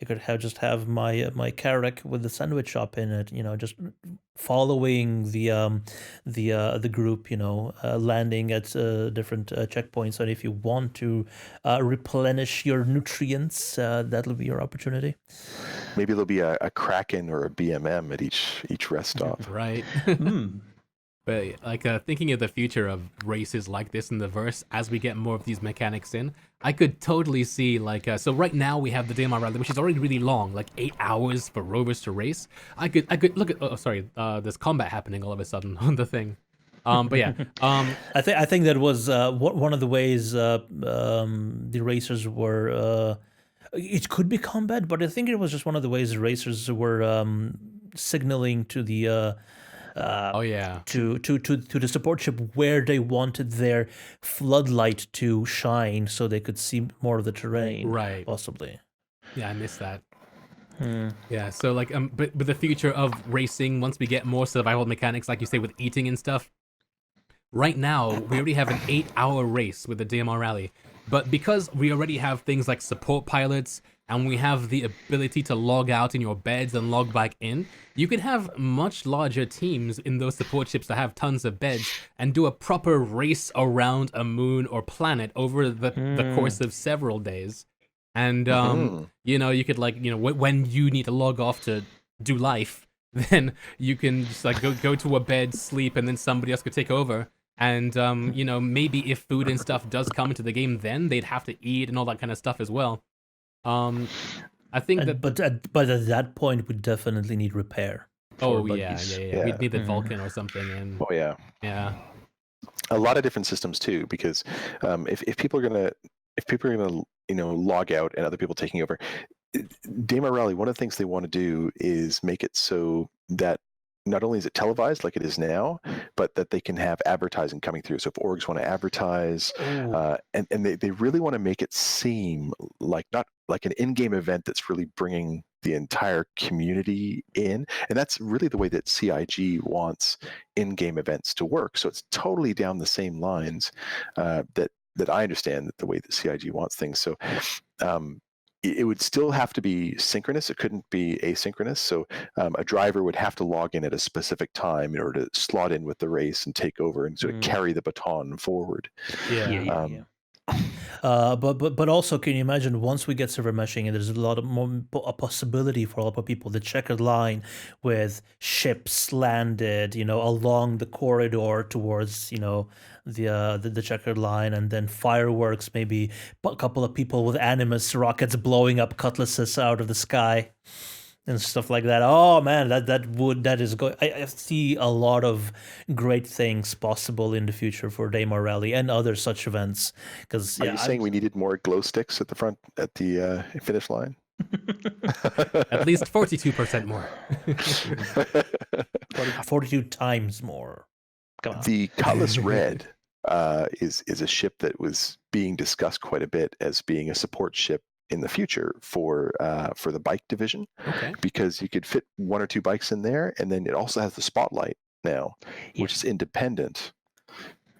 could have my Carrack with the sandwich shop in it, just following the group, landing at different checkpoints, and if you want to replenish your nutrients, that'll be your opportunity. Maybe there'll be a Kraken or a BMM at each rest stop. Right. But like thinking of the future of races like this in the verse, as we get more of these mechanics in, I could totally see like so right now we have the Daymar Rally, which is already really long, like 8 hours for rovers to race. I could look at there's combat happening all of a sudden on the thing. But yeah, I think that was one of the ways the racers were. It could be combat, but I think it was just one of the ways the racers were signaling to the oh yeah, to the support ship where they wanted their floodlight to shine, so they could see more of the terrain. Right. Possibly. yeah, I missed that. Yeah, so like but the future of racing, once we get more survival mechanics, like you say, with eating and stuff. Right now, we already have an 8-hour race with the DMR Rally, but because we already have things like support pilots and we have the ability to log out in your beds and log back in, you can have much larger teams in those support ships that have tons of beds and do a proper race around a moon or planet over the course of several days. And you could when you need to log off to do life, then you can just like go to a bed, sleep, and then somebody else could take over. And maybe if food and stuff does come into the game, then they'd have to eat and all that kind of stuff as well. I think that, but at that point, we definitely need repair. oh for yeah, buggies. yeah. We'd need the Vulcan or something, and Oh yeah, yeah, a lot of different systems too. Because if people are gonna log out and other people taking over, Daymar Rally, one of the things they want to do is make it so that not only is it televised like it is now, but that they can have advertising coming through. So if orgs want to advertise, and they really want to make it seem like not like an in-game event that's really bringing the entire community in. And that's really the way that CIG wants in-game events to work. So it's totally down the same lines that I understand that the way that CIG wants things. So it would still have to be synchronous. It couldn't be asynchronous. So a driver would have to log in at a specific time in order to slot in with the race and take over and sort of carry the baton forward. yeah. But also, can you imagine once we get server meshing, and there's a lot of more a possibility for a lot of people, the checkered line with ships landed, along the corridor towards, the checkered line, and then fireworks, maybe a couple of people with animus rockets blowing up cutlasses out of the sky. And stuff like that. Oh man, that is going. I see a lot of great things possible in the future for Daymar Rally and other such events. Because Are you saying we needed more glow sticks at the front at the finish line? At least 42% more. 42 times more? Come on. The Cutlass Red is a ship that was being discussed quite a bit as being a support ship in the future for the bike division, Okay. because you could fit 1 or 2 bikes in there, and then it also has the spotlight now, which is independent.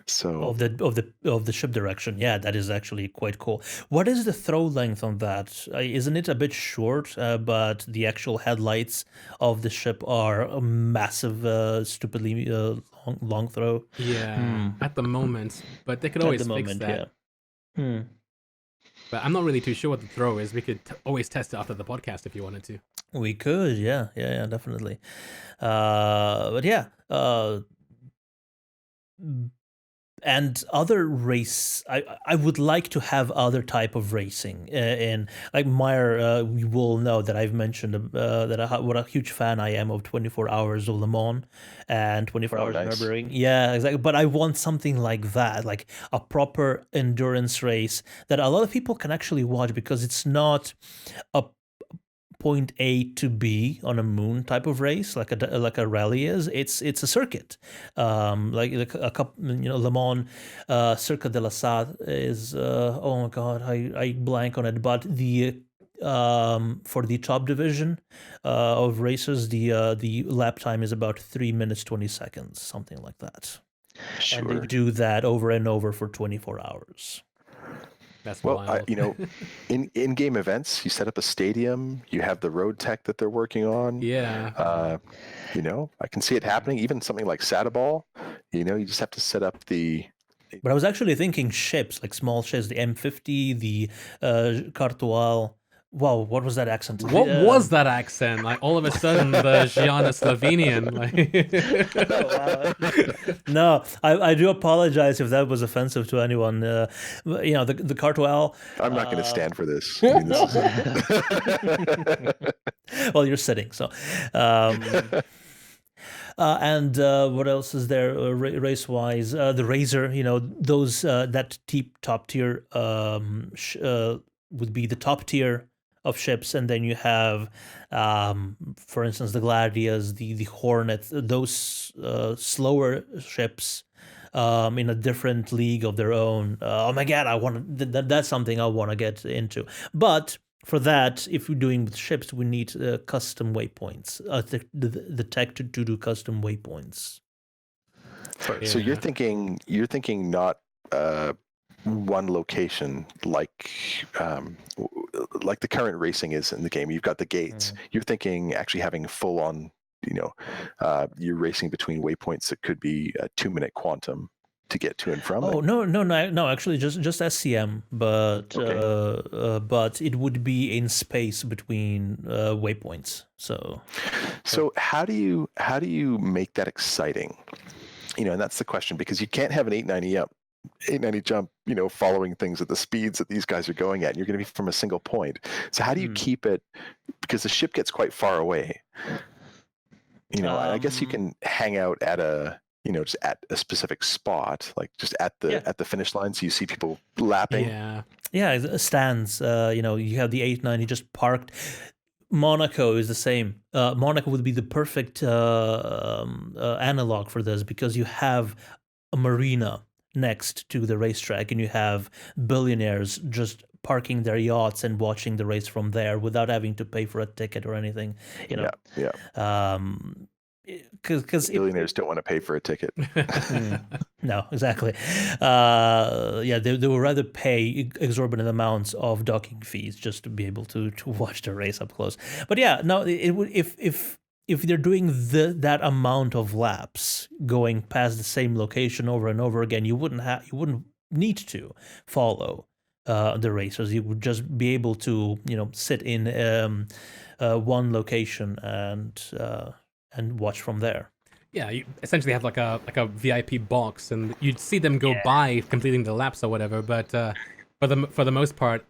So Of the ship direction, yeah, that is actually quite cool. What is the throw length on that? Isn't it a bit short? But the actual headlights of the ship are a massive, stupidly long throw. Yeah, at the moment, but they could always fix that. Yeah. But I'm not really too sure what the throw is. We could always test it after the podcast if you wanted to. We could, yeah, definitely. But yeah, and other race, I would like to have other type of racing. In like Meyer, you will know that I've mentioned what a huge fan I am of 24 Hours of Le Mans and 24 Hours of Nürburgring. Yeah, exactly. But I want something like that, like a proper endurance race that a lot of people can actually watch, because it's not a point A to B on a moon type of race like a rally is. It's a circuit, like a couple, Le Mans, Circuit de la Sade is oh my god, I blank on it, but the for the top division of races, the lap time is about 3 minutes 20 seconds, something like that. sure. And they do that over and over for 24 hours. That's Well, wild. in-game events, you set up a stadium, you have the road tech that they're working on. Yeah. I can see it happening. Even something like Sadaball, you just have to set up the. But I was actually thinking ships, like small ships, the M50, the Cartoal, Wow, what was that accent? What was that accent? Like all of a sudden, the Gianna Slovenian. Like, No, I do apologize if that was offensive to anyone. The Cartwell. I'm not going to stand for this. I mean, this is Well, you're sitting, so. And what else is there race-wise? The Razor, those that top tier would be the top tier of ships, and then you have, for instance, the Gladias, the Hornets, those slower ships. In a different league of their own. Oh my god, that's something I want to get into. But for that, if we're doing with ships, we need custom waypoints. The tech to do custom waypoints. So you're thinking not one location like the current racing is in the game. You've got the gates. You're thinking actually having full on, you're racing between waypoints that could be a 2-minute quantum to get to and from. Oh no! Actually, just SCM, but Okay. but it would be in space between waypoints. So how do you make that exciting? And that's the question, because you can't have an 890 jump, following things at the speeds that these guys are going at. And you're going to be from a single point. So how do you keep it? Because the ship gets quite far away. I guess you can hang out at just at a specific spot, like just at the finish line, so you see people lapping. Yeah, it stands. You have the 890 just parked. Monaco is the same. Monaco would be the perfect analog for this, because you have a marina next to the racetrack, and you have billionaires just parking their yachts and watching the race from there without having to pay for a ticket or anything. Because billionaires don't want to pay for a ticket. No, exactly. They would rather pay exorbitant amounts of docking fees just to be able to watch the race up close. But it would, if they're doing that amount of laps going past the same location over and over again, you wouldn't need to follow the racers. You would just be able to sit in one location and watch from there. Yeah, you essentially have like a VIP box, and you'd see them go by completing the laps or whatever. But for the most part,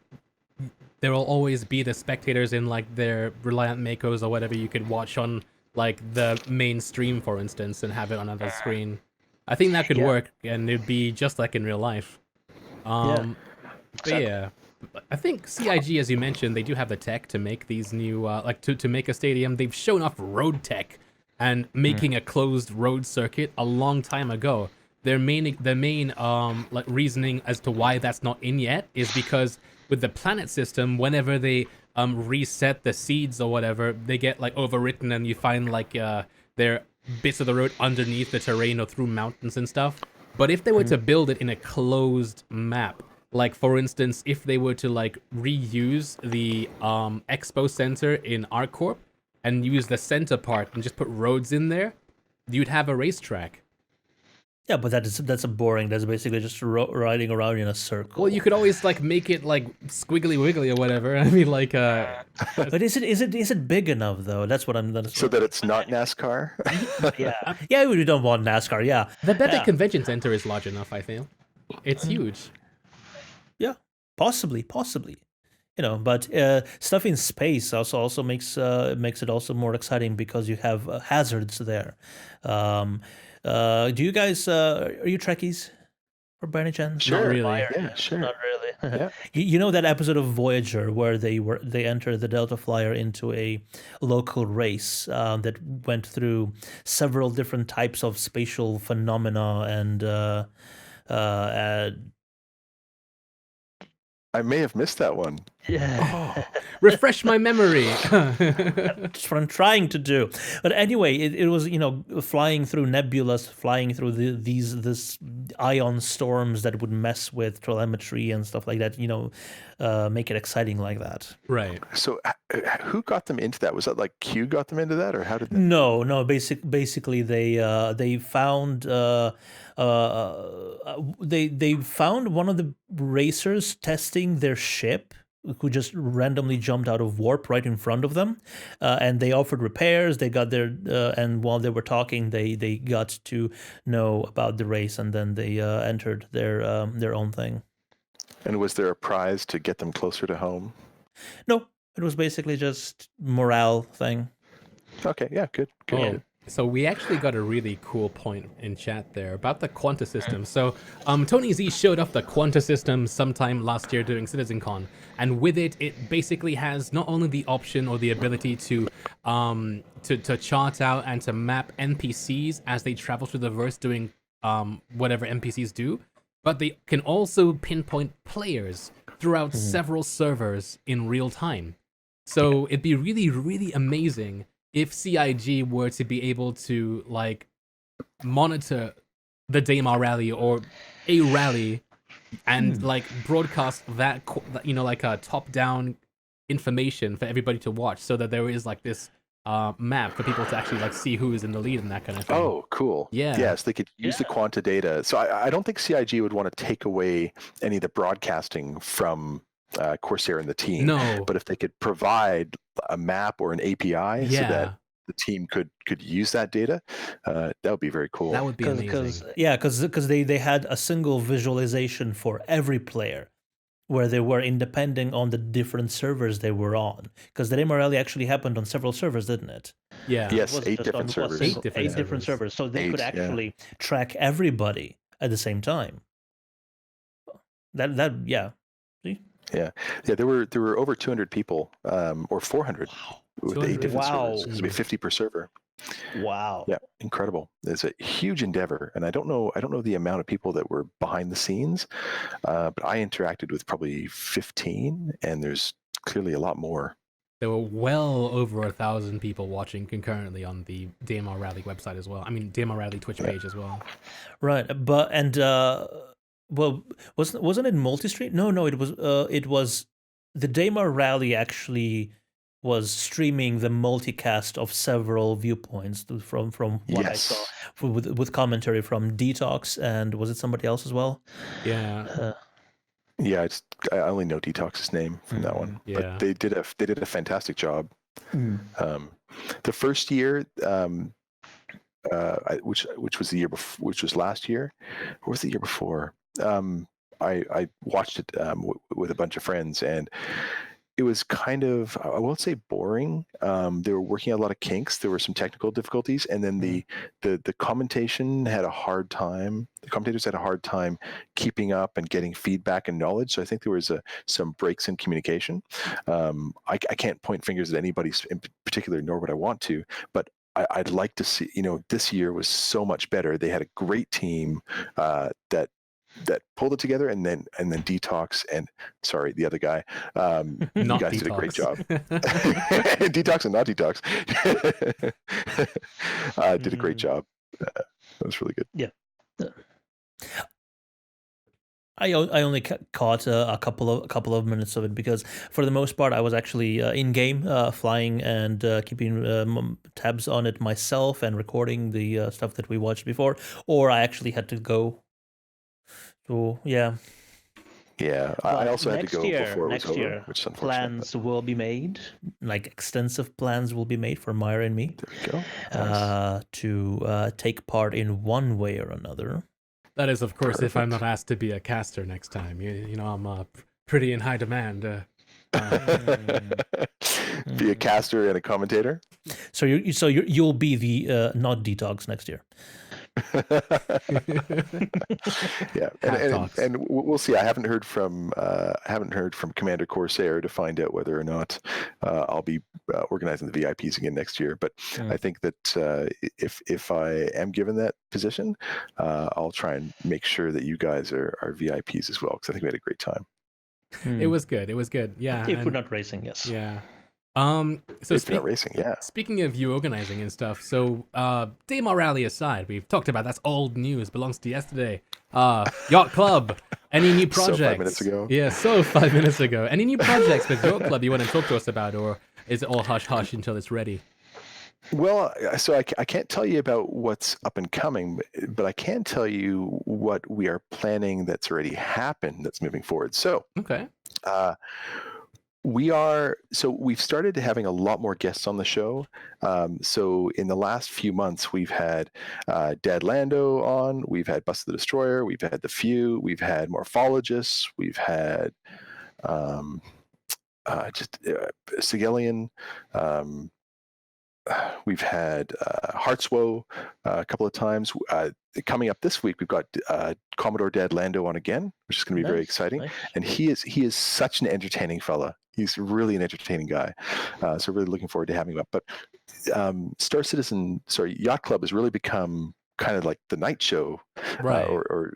there will always be the spectators in like their Reliant Makos or whatever you could watch on like the main stream, for instance, and have it on another screen. I think that could work, and it'd be just like in real life. But yeah, I think CIG, as you mentioned, they do have the tech to make these new to make a stadium. They've shown off road tech and making a closed road circuit a long time ago. The main reasoning as to why that's not in yet is because with the planet system, whenever they reset the seeds or whatever, they get like overwritten, and you find like there bits of the road underneath the terrain or through mountains and stuff. But if they were to build it in a closed map, like for instance, if they were to like reuse the Expo Center in ArcCorp and use the center part and just put roads in there, you'd have a racetrack. Yeah, but that's a boring. That's basically just riding around in a circle. Well, you could always like make it like squiggly wiggly or whatever. I mean, like. But is it big enough though? That's what I'm. So that it's not NASCAR. Yeah, we don't want NASCAR. Yeah, the Better Convention Center is large enough. I feel it's huge. Yeah, possibly. But stuff in space also makes it also more exciting, because you have hazards there. Do you guys are you Trekkies, or by any chance? Sure. Not really. Yeah, sure. Not really. Yeah. You know that episode of Voyager where they entered the Delta Flyer into a local race that went through several different types of spatial phenomena and I may have missed that one. Yeah. Refresh my memory. That's what I'm trying to do. But anyway, it was flying through nebulas, flying through this ion storms that would mess with telemetry and stuff like that. Make it exciting like that. Right. So who got them into that? Was that like Q got them into that, or how did that? No. Basically, they found they found one of the racers testing their ship who just randomly jumped out of warp right in front of them, and they offered repairs. They got their and while they were talking, they got to know about the race, and then they entered their own thing. And was there a prize to get them closer to home? No, it was basically just morale thing. Okay, yeah, good. Oh, so we actually got a really cool point in chat there about the Quanta system. So, Tony Z showed off the Quanta system sometime last year during CitizenCon, and with it, it basically has not only the option or the ability to chart out and to map NPCs as they travel through the verse doing whatever NPCs do, but they can also pinpoint players throughout several servers in real time. So it'd be really, really amazing if CIG were to be able to like monitor the Daymar Rally or a rally and like broadcast that, you know, like a top-down information for everybody to watch, so that there is like this map for people to actually like see who is in the lead and that kind of thing. Oh, cool. Yeah. Yes, they could use the Quanta data. So I don't think CIG would want to take away any of the broadcasting from Corsair and the team. No. But if they could provide a map or an API so that the team could use that data, that would be very cool. That would be amazing. Because they had a single visualization for every player, where they were independent on the different servers they were on. Because the Daymar Rally actually happened on several servers, didn't it? Yeah. Yes, It was 8 just different on servers. eight different servers. So they could actually Track everybody at the same time. That yeah. See? Yeah. There were over 200 people, or 400 with 8 different servers. It would be 50 per server. Wow. Yeah, incredible. It's a huge endeavor, and I don't know the amount of people that were behind the scenes, but I interacted with probably 15, and there's clearly a lot more. There were well over 1,000 people watching concurrently on the Daymar Rally website as well. I mean, Daymar Rally Twitch page as well. Right, but well, wasn't it multi-stream? No, it was the Daymar Rally actually was streaming the multicast of several viewpoints from what I saw, with commentary from Detox, and was it somebody else as well? Yeah. Yeah, I only know Detox's name from that one, but they did a fantastic job. The first year, which was the year before, which was last year, or was the year before? I watched it with a bunch of friends, and it was kind of, I won't say boring. They were working out a lot of kinks. There were some technical difficulties, and then the commentation had a hard time. The commentators had a hard time keeping up and getting feedback and knowledge. So I think there was some breaks in communication. I can't point fingers at anybody in particular, nor would I want to, but I'd like to see, this year was so much better. They had a great team that pulled it together, and then Detox and the other guy, you guys did a great job. Detox and not Detox did a great job. That was really good. Yeah. I only caught a couple of minutes of it, because for the most part I was actually in game, flying and keeping tabs on it myself and recording the stuff that we watched before, or I actually had to go. So yeah. I also had to go before it was over, year, which is unfortunate. Plans will be made. Like extensive plans will be made for Myra and me. There we go. Nice. To take part in one way or another. That is, of course, if I'm not asked to be a caster next time. You know, I'm pretty in high demand. Be a caster and a commentator. So you'll be the not Detox next year. Yeah, and we'll see. I haven't heard from Commander Corsair to find out whether or not I'll be organizing the VIPs again next year. But I think that if I am given that position, I'll try and make sure that you guys are VIPs as well, because I think we had a great time. It was good. Yeah. If we're not racing, yes. Yeah. So racing, yeah. Speaking of you organizing and stuff, so Daymar Rally aside, we've talked about that's old news, belongs to yesterday. Yacht Club, any new projects? So 5 minutes ago. Yeah, 5 minutes ago. Any new projects with Yacht Club you want to talk to us about, or is it all hush hush until it's ready? Well, so I can't tell you about what's up and coming, but I can tell you what we are planning that's already happened that's moving forward. So, okay. we've started having a lot more guests on the show. So in the last few months, we've had Dad Lando on, we've had Bust the Destroyer, we've had The Few, we've had Morphologists, we've had Sigillian, we've had Heartswoe a couple of times. Coming up this week, we've got Commodore Dad Lando on again, which is going to be very exciting. Nice. And he is such an entertaining fella. He's really an entertaining guy. So really looking forward to having him up. But Yacht Club has really become kind of like the night show, Right. or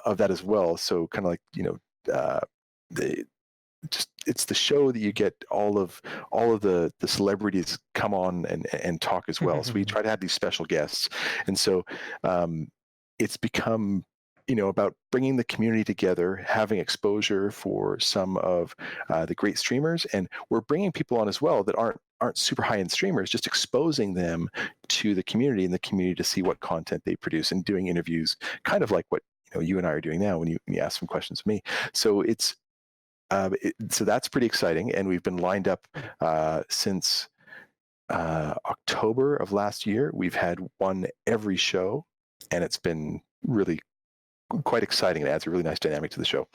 of that as well. So kind of like it's the show that you get all of the celebrities come on and talk as well. So we try to have these special guests, and so it's become about bringing the community together, having exposure for some of the great streamers, and we're bringing people on as well that aren't super high-end streamers, just exposing them to the community and the community to see what content they produce, and doing interviews, kind of like what you and I are doing now when you ask some questions of me. So so that's pretty exciting, and we've been lined up since October of last year. We've had one every show, and it's been really quite exciting. It adds a really nice dynamic to the show.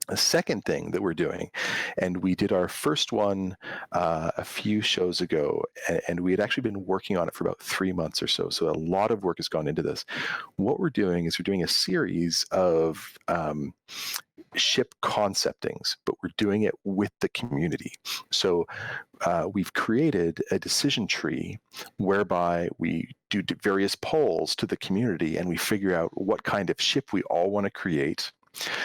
The second thing that we're doing, and we did our first one a few shows ago, and we had actually been working on it for about 3 months or so. So a lot of work has gone into this. What we're doing is we're doing a series of ship conceptings, but we're doing it with the community. So we've created a decision tree whereby we do various polls to the community, and we figure out what kind of ship we all want to create.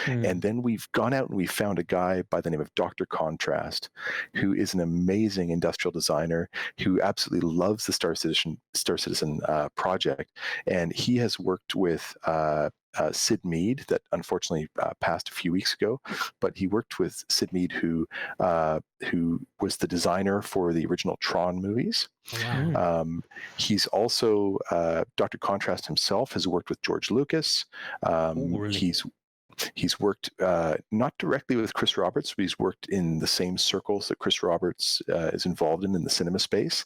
And then we've gone out and we found a guy by the name of Dr. Contrast, who is an amazing industrial designer who absolutely loves the Star Citizen project. And he has worked with Sid Mead, that unfortunately passed a few weeks ago, but he worked with Sid Mead, who was the designer for the original Tron movies. Oh, wow. He's also Dr. Contrast himself has worked with George Lucas. Really? He's worked not directly with Chris Roberts, but he's worked in the same circles that Chris Roberts is involved in the cinema space.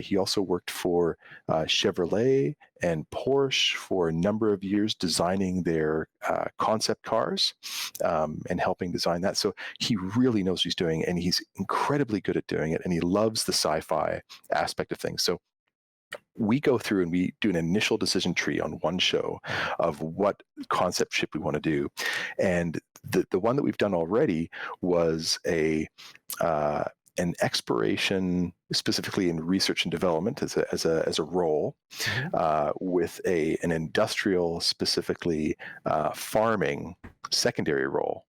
He also worked for Chevrolet and Porsche for a number of years, designing their concept cars and helping design that. So he really knows what he's doing, and he's incredibly good at doing it, and he loves the sci-fi aspect of things. So we go through and we do an initial decision tree on one show of what concept ship we want to do. And the one that we've done already was an exploration, specifically in research and development as a role, with an industrial, specifically farming secondary role.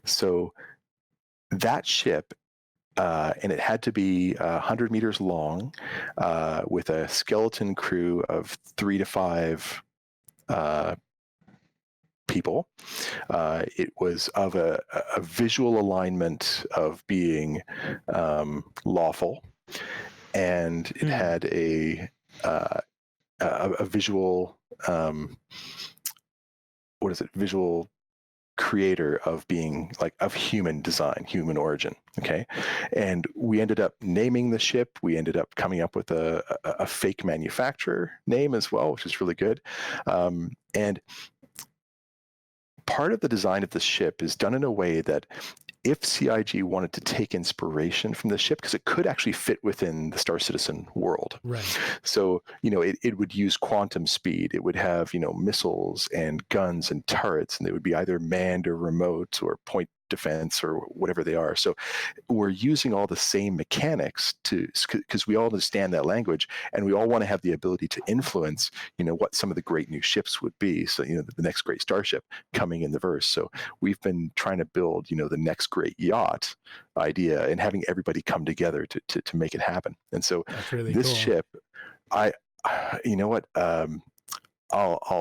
So that ship, and it had to be 100 meters long, with a skeleton crew of 3 to 5 people. It was of a visual alignment of being lawful, and it had a visual visual creator of being like of human design, human origin. Okay. And we ended up naming the ship. We ended up coming up with a fake manufacturer name as well, which is really good. And part of the design of the ship is done in a way that if CIG wanted to take inspiration from the ship, because it could actually fit within the Star Citizen world. Right. So, it would use quantum speed. It would have, missiles and guns and turrets, and they would be either manned or remote or point defense or whatever they are. So we're using all the same mechanics because we all understand that language, and we all want to have the ability to influence, what some of the great new ships would be. So, the next great starship coming in the verse. So we've been trying to build, the next great yacht idea, and having everybody come together to make it happen. And so That's really this cool. ship, I'll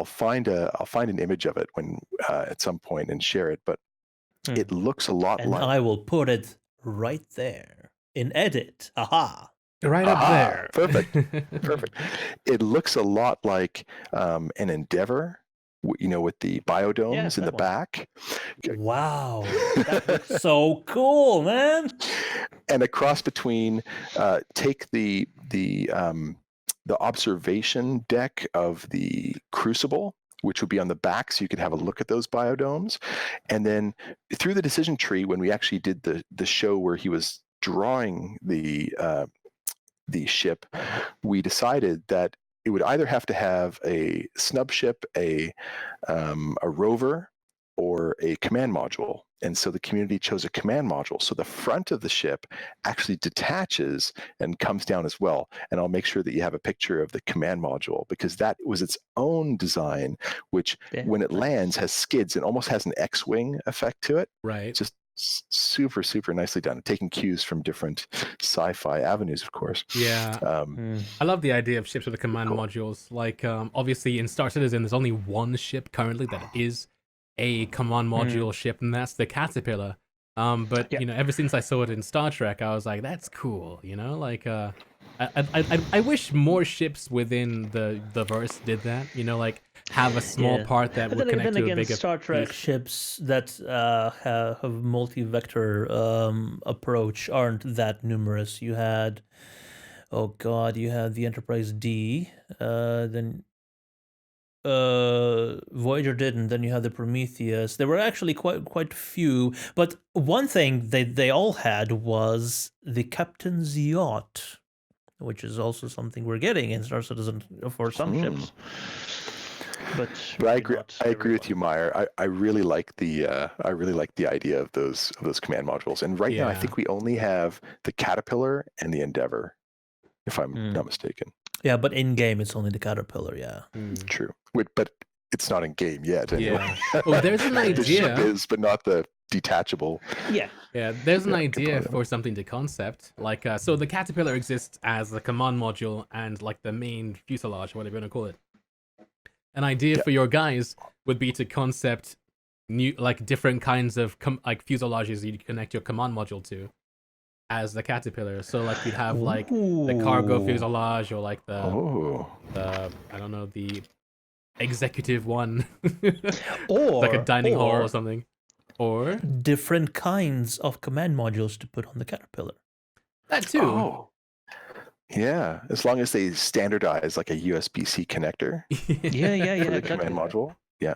find an image of it when at some point and share it, but it looks a lot And like. I will put it right there in edit. Aha. Right up there. Perfect. It looks a lot like an Endeavor with the biodomes in the that one. back. Wow, that looks so cool, man. And a cross between take the observation deck of the Crucible, which would be on the back, so you could have a look at those biodomes, and then through the decision tree, when we actually did the show where he was drawing the ship, we decided that it would either have to have a snub ship, a rover, or a command module. And so the community chose a command module. So the front of the ship actually detaches and comes down as well. And I'll make sure that you have a picture of the command module, because that was its own design, which when it lands has skids and almost has an X-wing effect to it. Right. Just super, super nicely done. Taking cues from different sci-fi avenues, of course. Yeah. I love the idea of ships with the command modules. Like, obviously in Star Citizen, there's only one ship currently that is a command module ship, and that's the Caterpillar. But ever since I saw it in Star Trek, I was like, that's cool. Like, I wish more ships within the verse did that. Like have a small part that would connect to a bigger Star Trek piece. ships that have multi-vector approach aren't that numerous. You had, you had the Enterprise D, then Voyager didn't. Then you had the Prometheus. There were actually quite few, but one thing they all had was the Captain's Yacht, which is also something we're getting in Star Citizen for some ships. But I agree with you, Meyer. I really like the idea of those command modules. And right now, I think we only have the Caterpillar and the Endeavor, if I'm not mistaken. Yeah, but in game it's only the Caterpillar. Yeah, true. But it's not in game yet. Anyway. Yeah. Oh, there's an idea. The ship is, but not the detachable. Yeah. Yeah, there's an idea for something to concept. Like, so the Caterpillar exists as the command module and like the main fuselage, whatever you want to call it. An idea for your guys would be to concept new, like different kinds of like fuselages you connect your command module to as the Caterpillar. So like you'd have like the cargo fuselage or like the I don't know, the executive one, or like a dining hall or something, or different kinds of command modules to put on the Caterpillar. That too. Oh. Yeah, as long as they standardize like a USB-C connector. Yeah. For the command module. Yeah,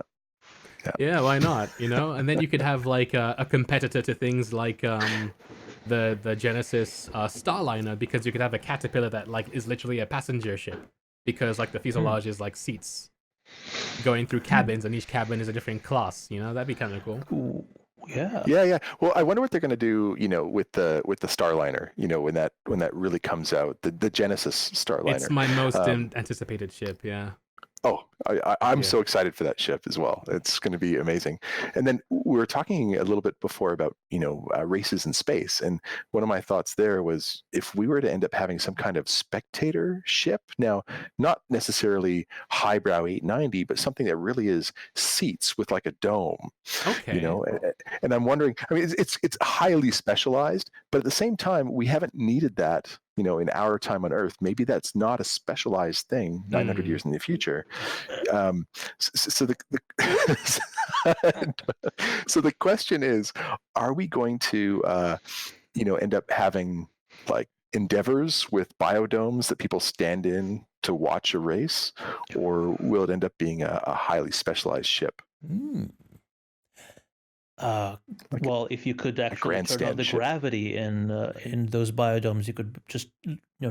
why not? And then you could have like a competitor to things like the Genesis Starliner, because you could have a Caterpillar that like is literally a passenger ship, because like the fuselage is like seats going through cabins, and each cabin is a different class. That'd be kind of cool. Ooh, yeah. Yeah. Well, I wonder what they're going to do, with the Starliner, when that really comes out, the Genesis Starliner. It's my most anticipated ship. Yeah. Oh, I'm so excited for that ship as well. It's going to be amazing. And then we were talking a little bit before about, races in space. And one of my thoughts there was, if we were to end up having some kind of spectator ship, now, not necessarily highbrow 890, but something that really is seats with like a dome, Okay. and I'm wondering, I mean, it's highly specialized, but at the same time, we haven't needed that, in our time on Earth. Maybe that's not a specialized thing 900 years in the future. So the question is, are we going to end up having like Endeavors with biodomes that people stand in to watch a race, or will it end up being a highly specialized ship? Well, if you could actually turn on the gravity in those biodomes, you could just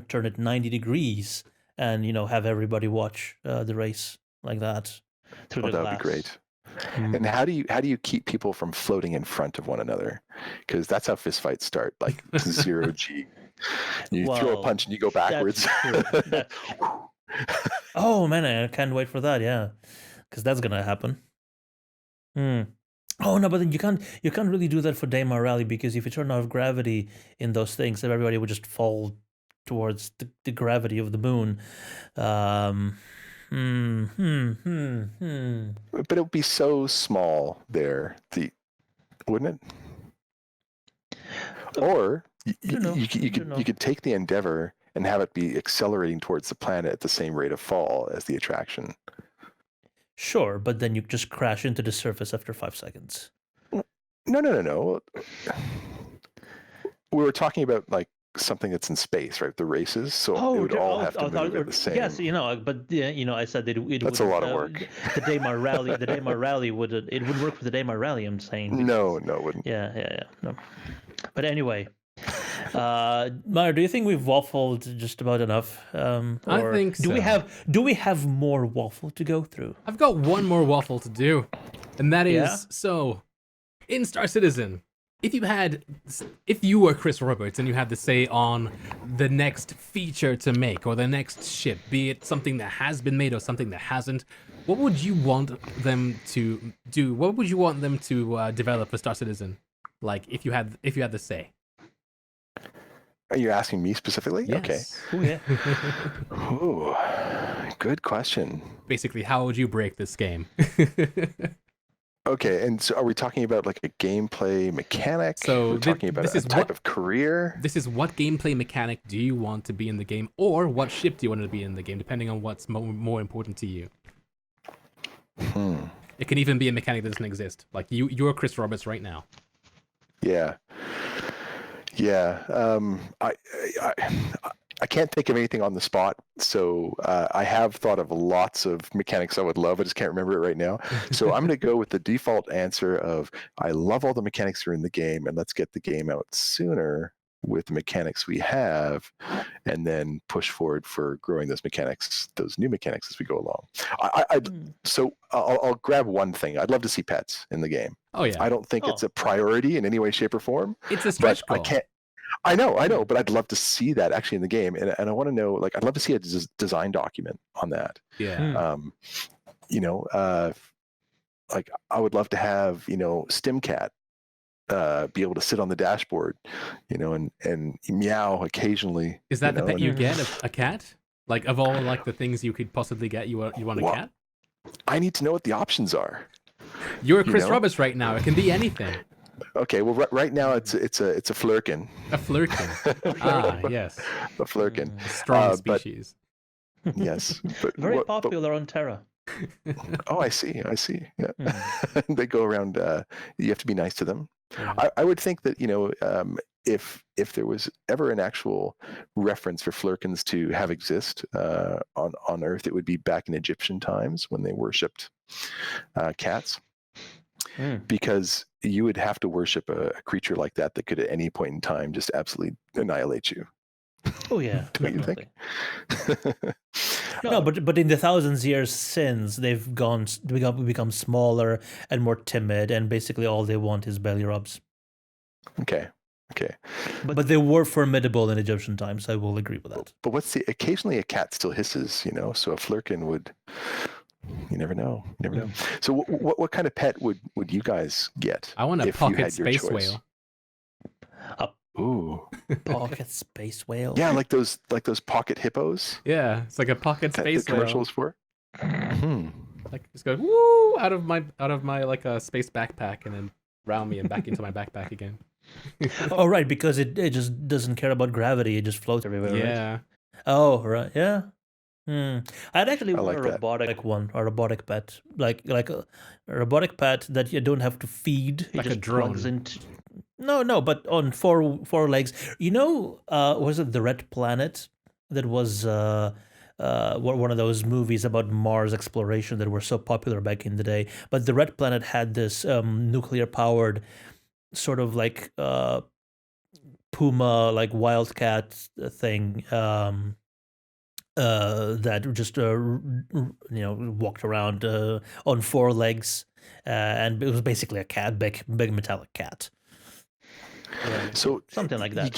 turn it 90 degrees and have everybody watch the race like that. That would be great. And how do you keep people from floating in front of one another? Because that's how fistfights start, like 0G. You throw a punch and you go backwards. Oh man, I can't wait for that. Yeah, because that's gonna happen. Oh no, but then you can't really do that for Daymar Rally, because if you turn off gravity in those things, then everybody would just fall towards the gravity of the moon. But it would be so small there, wouldn't it? Or you could take the Endeavor and have it be accelerating towards the planet at the same rate of fall as the attraction. Sure, but then you just crash into the surface after 5 seconds. No. We were talking about like something that's in space, right? The races, so it would all have to move at the same. Yes, but I said that it That's would. a lot of work. The Daymar Rally would work for the Daymar Rally. I'm saying. No, it wouldn't. Yeah. No. But anyway, Mario, do you think we've waffled just about enough? I think so. Do we have more waffle to go through? I've got one more waffle to do, and that is so in Star Citizen. If you were Chris Roberts and you had to say on the next feature to make or the next ship, be it something that has been made or something that hasn't, what would you want them to do? What would you want them to develop for Star Citizen? Like if you had the say. Are you asking me specifically? Yes. Okay. Ooh, good question. Basically, how would you break this game? Okay, and so are we talking about like a gameplay mechanic? So we're talking about a type of career? This is what gameplay mechanic do you want to be in the game, or what ship do you want to be in the game, depending on what's more important to you. It can even be a mechanic that doesn't exist. Like you're Chris Roberts right now. Yeah. I can't think of anything on the spot, so I have thought of lots of mechanics I would love. I just can't remember it right now. So I'm going to go with the default answer of I love all the mechanics that are in the game, and let's get the game out sooner with the mechanics we have, and then push forward for growing those new mechanics as we go along. So I'll grab one thing. I'd love to see pets in the game. Oh yeah. I don't think it's a priority in any way, shape, or form. It's a stretch goal. I know, but I'd love to see that actually in the game, and I want to know, like, I'd love to see a design document on that. Yeah. Like I would love to have Stim Cat be able to sit on the dashboard, and meow occasionally. Is that the pet you get? A cat? Like of all like the things you could possibly get, you want a cat? I need to know what the options are. You're Chris Roberts right now. It can be anything. Okay, well, right now it's a flurkin. A flurkin. Yes. A flurkin. Strong species. Yes. But very popular on Terra. Oh, I see. Yeah. They go around. You have to be nice to them. I would think that if there was ever an actual reference for flurkins to have exist on Earth, it would be back in Egyptian times when they worshipped cats. Because you would have to worship a creature like that could at any point in time just absolutely annihilate you. Oh yeah, don't you think? No, but in the thousands years since, they've become smaller and more timid, and basically all they want is belly rubs. Okay. But they were formidable in Egyptian times. I will agree with that. But occasionally a cat still hisses, so a flurkin would. You never know. So what kind of pet would you guys get? I want a pocket space whale. Ooh. Pocket space whale. Yeah, like those pocket hippos. Yeah, it's like a pocket space whale. Commercials for. Like just go woo out of my like a space backpack and then round me and back into my backpack again. Oh right, because it just doesn't care about gravity. It just floats everywhere. Yeah. Right? Oh right, yeah. I'd actually want like a that. robotic pet, like a robotic pet that you don't have to feed. Like a drone. No, but on four legs. Was it the Red Planet? That was one of those movies about Mars exploration that were so popular back in the day. But the Red Planet had this nuclear powered sort of like puma, like wildcat thing. That just walked around on four legs, and it was basically a cat, big metallic cat. So something like that. You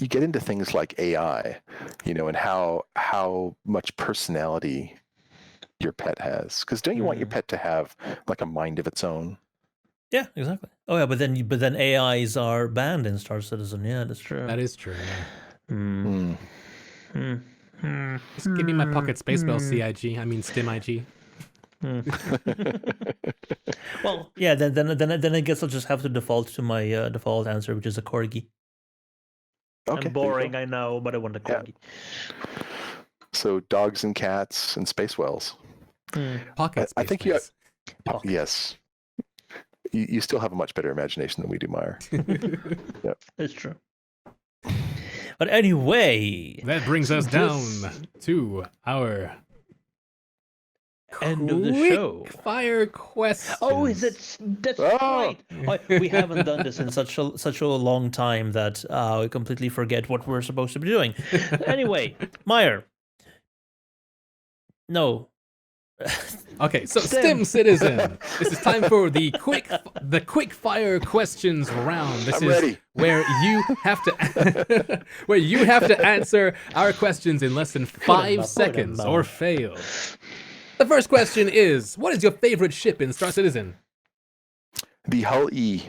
get into things like AI, and how much personality your pet has. Because don't you want your pet to have like a mind of its own? Yeah, exactly. Oh yeah, but then AIs are banned in Star Citizen. Yeah, that's true. That is true. Yeah. Just give me my pocket space whale CIG. I mean Stim IG. Well, yeah. Then I guess I'll just have to default to my default answer, which is a corgi. Okay, I'm boring, I know, but I want a corgi. Yeah. So dogs and cats and space whales. Pocket I space. think please. yes. You still have a much better imagination than we do, Meyer. Yep. That's true. But anyway, That brings us down to our End of the show. fire questions. Oh, is it? That's right. We haven't done this in such a long time that we completely forget what we're supposed to be doing. Anyway, Meyer. No. Okay, so Stim Citizen. This is time for the quick fire questions round. This I'm is ready. where you have to answer our questions in less than 5 seconds or fail. The first question is, what is your favorite ship in Star Citizen? The Hull E.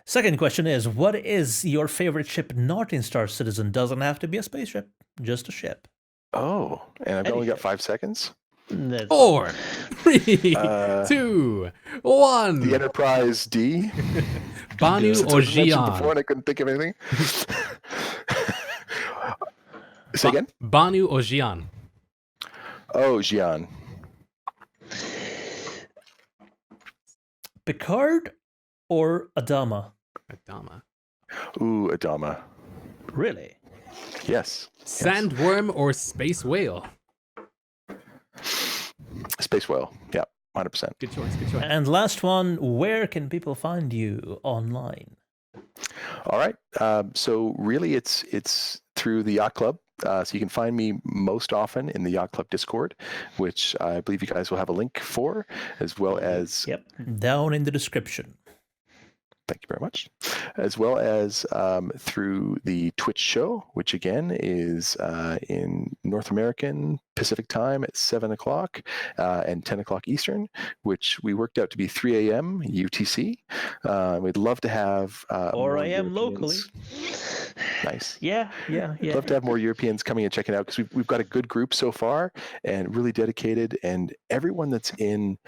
Second question is, what is your favorite ship not in Star Citizen? Doesn't have to be a spaceship, just a ship. Oh, and I've only got 5 seconds? That's 4, 3, 2, 1. The Enterprise D. Banu Since or it was mentioned Xi'an? before and I couldn't think of anything. Say again? Banu or Xi'an? Oh, Xi'an. Picard or Adama? Adama. Ooh, Adama. really. Yes. Sandworm or space whale? Space Whale. Yeah, 100%. Good choice, good choice. And last one, where can people find you online? All right. So really, it's through the Yacht Club. So you can find me most often in the Yacht Club Discord, which I believe you guys will have a link for, as well as Yep. Down in the description. thank you very much, as well as through the Twitch show, which again is in North American Pacific time at 7 o'clock and 10 o'clock Eastern, which we worked out to be 3 a.m. UTC. We'd love to have 4 a.m. locally. Nice. Yeah. I'd love to have more Europeans coming and checking out, because we've got a good group so far and really dedicated, and everyone that's in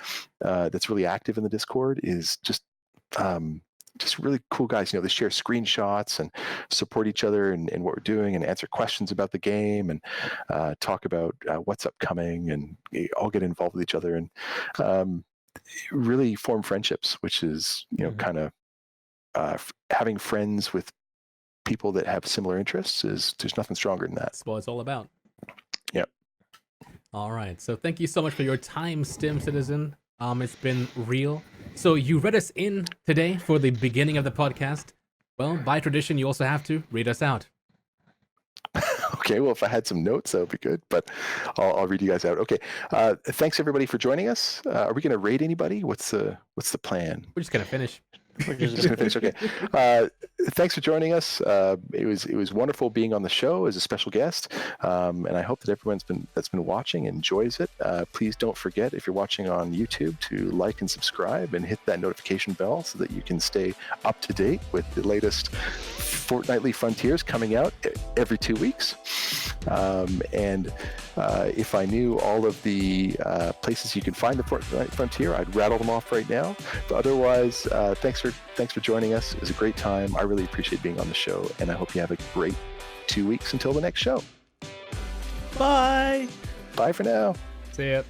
that's really active in the Discord is just really cool guys. They share screenshots and support each other in what we're doing, and answer questions about the game, and talk about what's upcoming, and all get involved with each other, and really form friendships, which is kind of having friends with people that have similar interests. There's nothing stronger than that. That's what it's all about. Yep. All right. So thank you so much for your time, Stim Citizen. It's been real. So you read us in today for the beginning of the podcast. Well, by tradition, you also have to read us out. Okay, well, if I had some notes, that would be good, but I'll read you guys out. Okay, thanks everybody for joining us. Are we going to raid anybody? What's the plan? We're just going to finish. We're just going to finish. Okay. Thanks for joining us. It was wonderful being on the show as a special guest, and I hope that everyone's that's been watching enjoys it. Please don't forget, if you're watching on YouTube, to like and subscribe and hit that notification bell so that you can stay up to date with the latest Fortnightly Frontiers coming out every 2 weeks. And if I knew all of the places you can find the Fortnite Frontier, I'd rattle them off right now. But otherwise, thanks for joining us. It was a great time. I really appreciate being on the show, and I hope you have a great 2 weeks until the next show. Bye. Bye for now. See ya.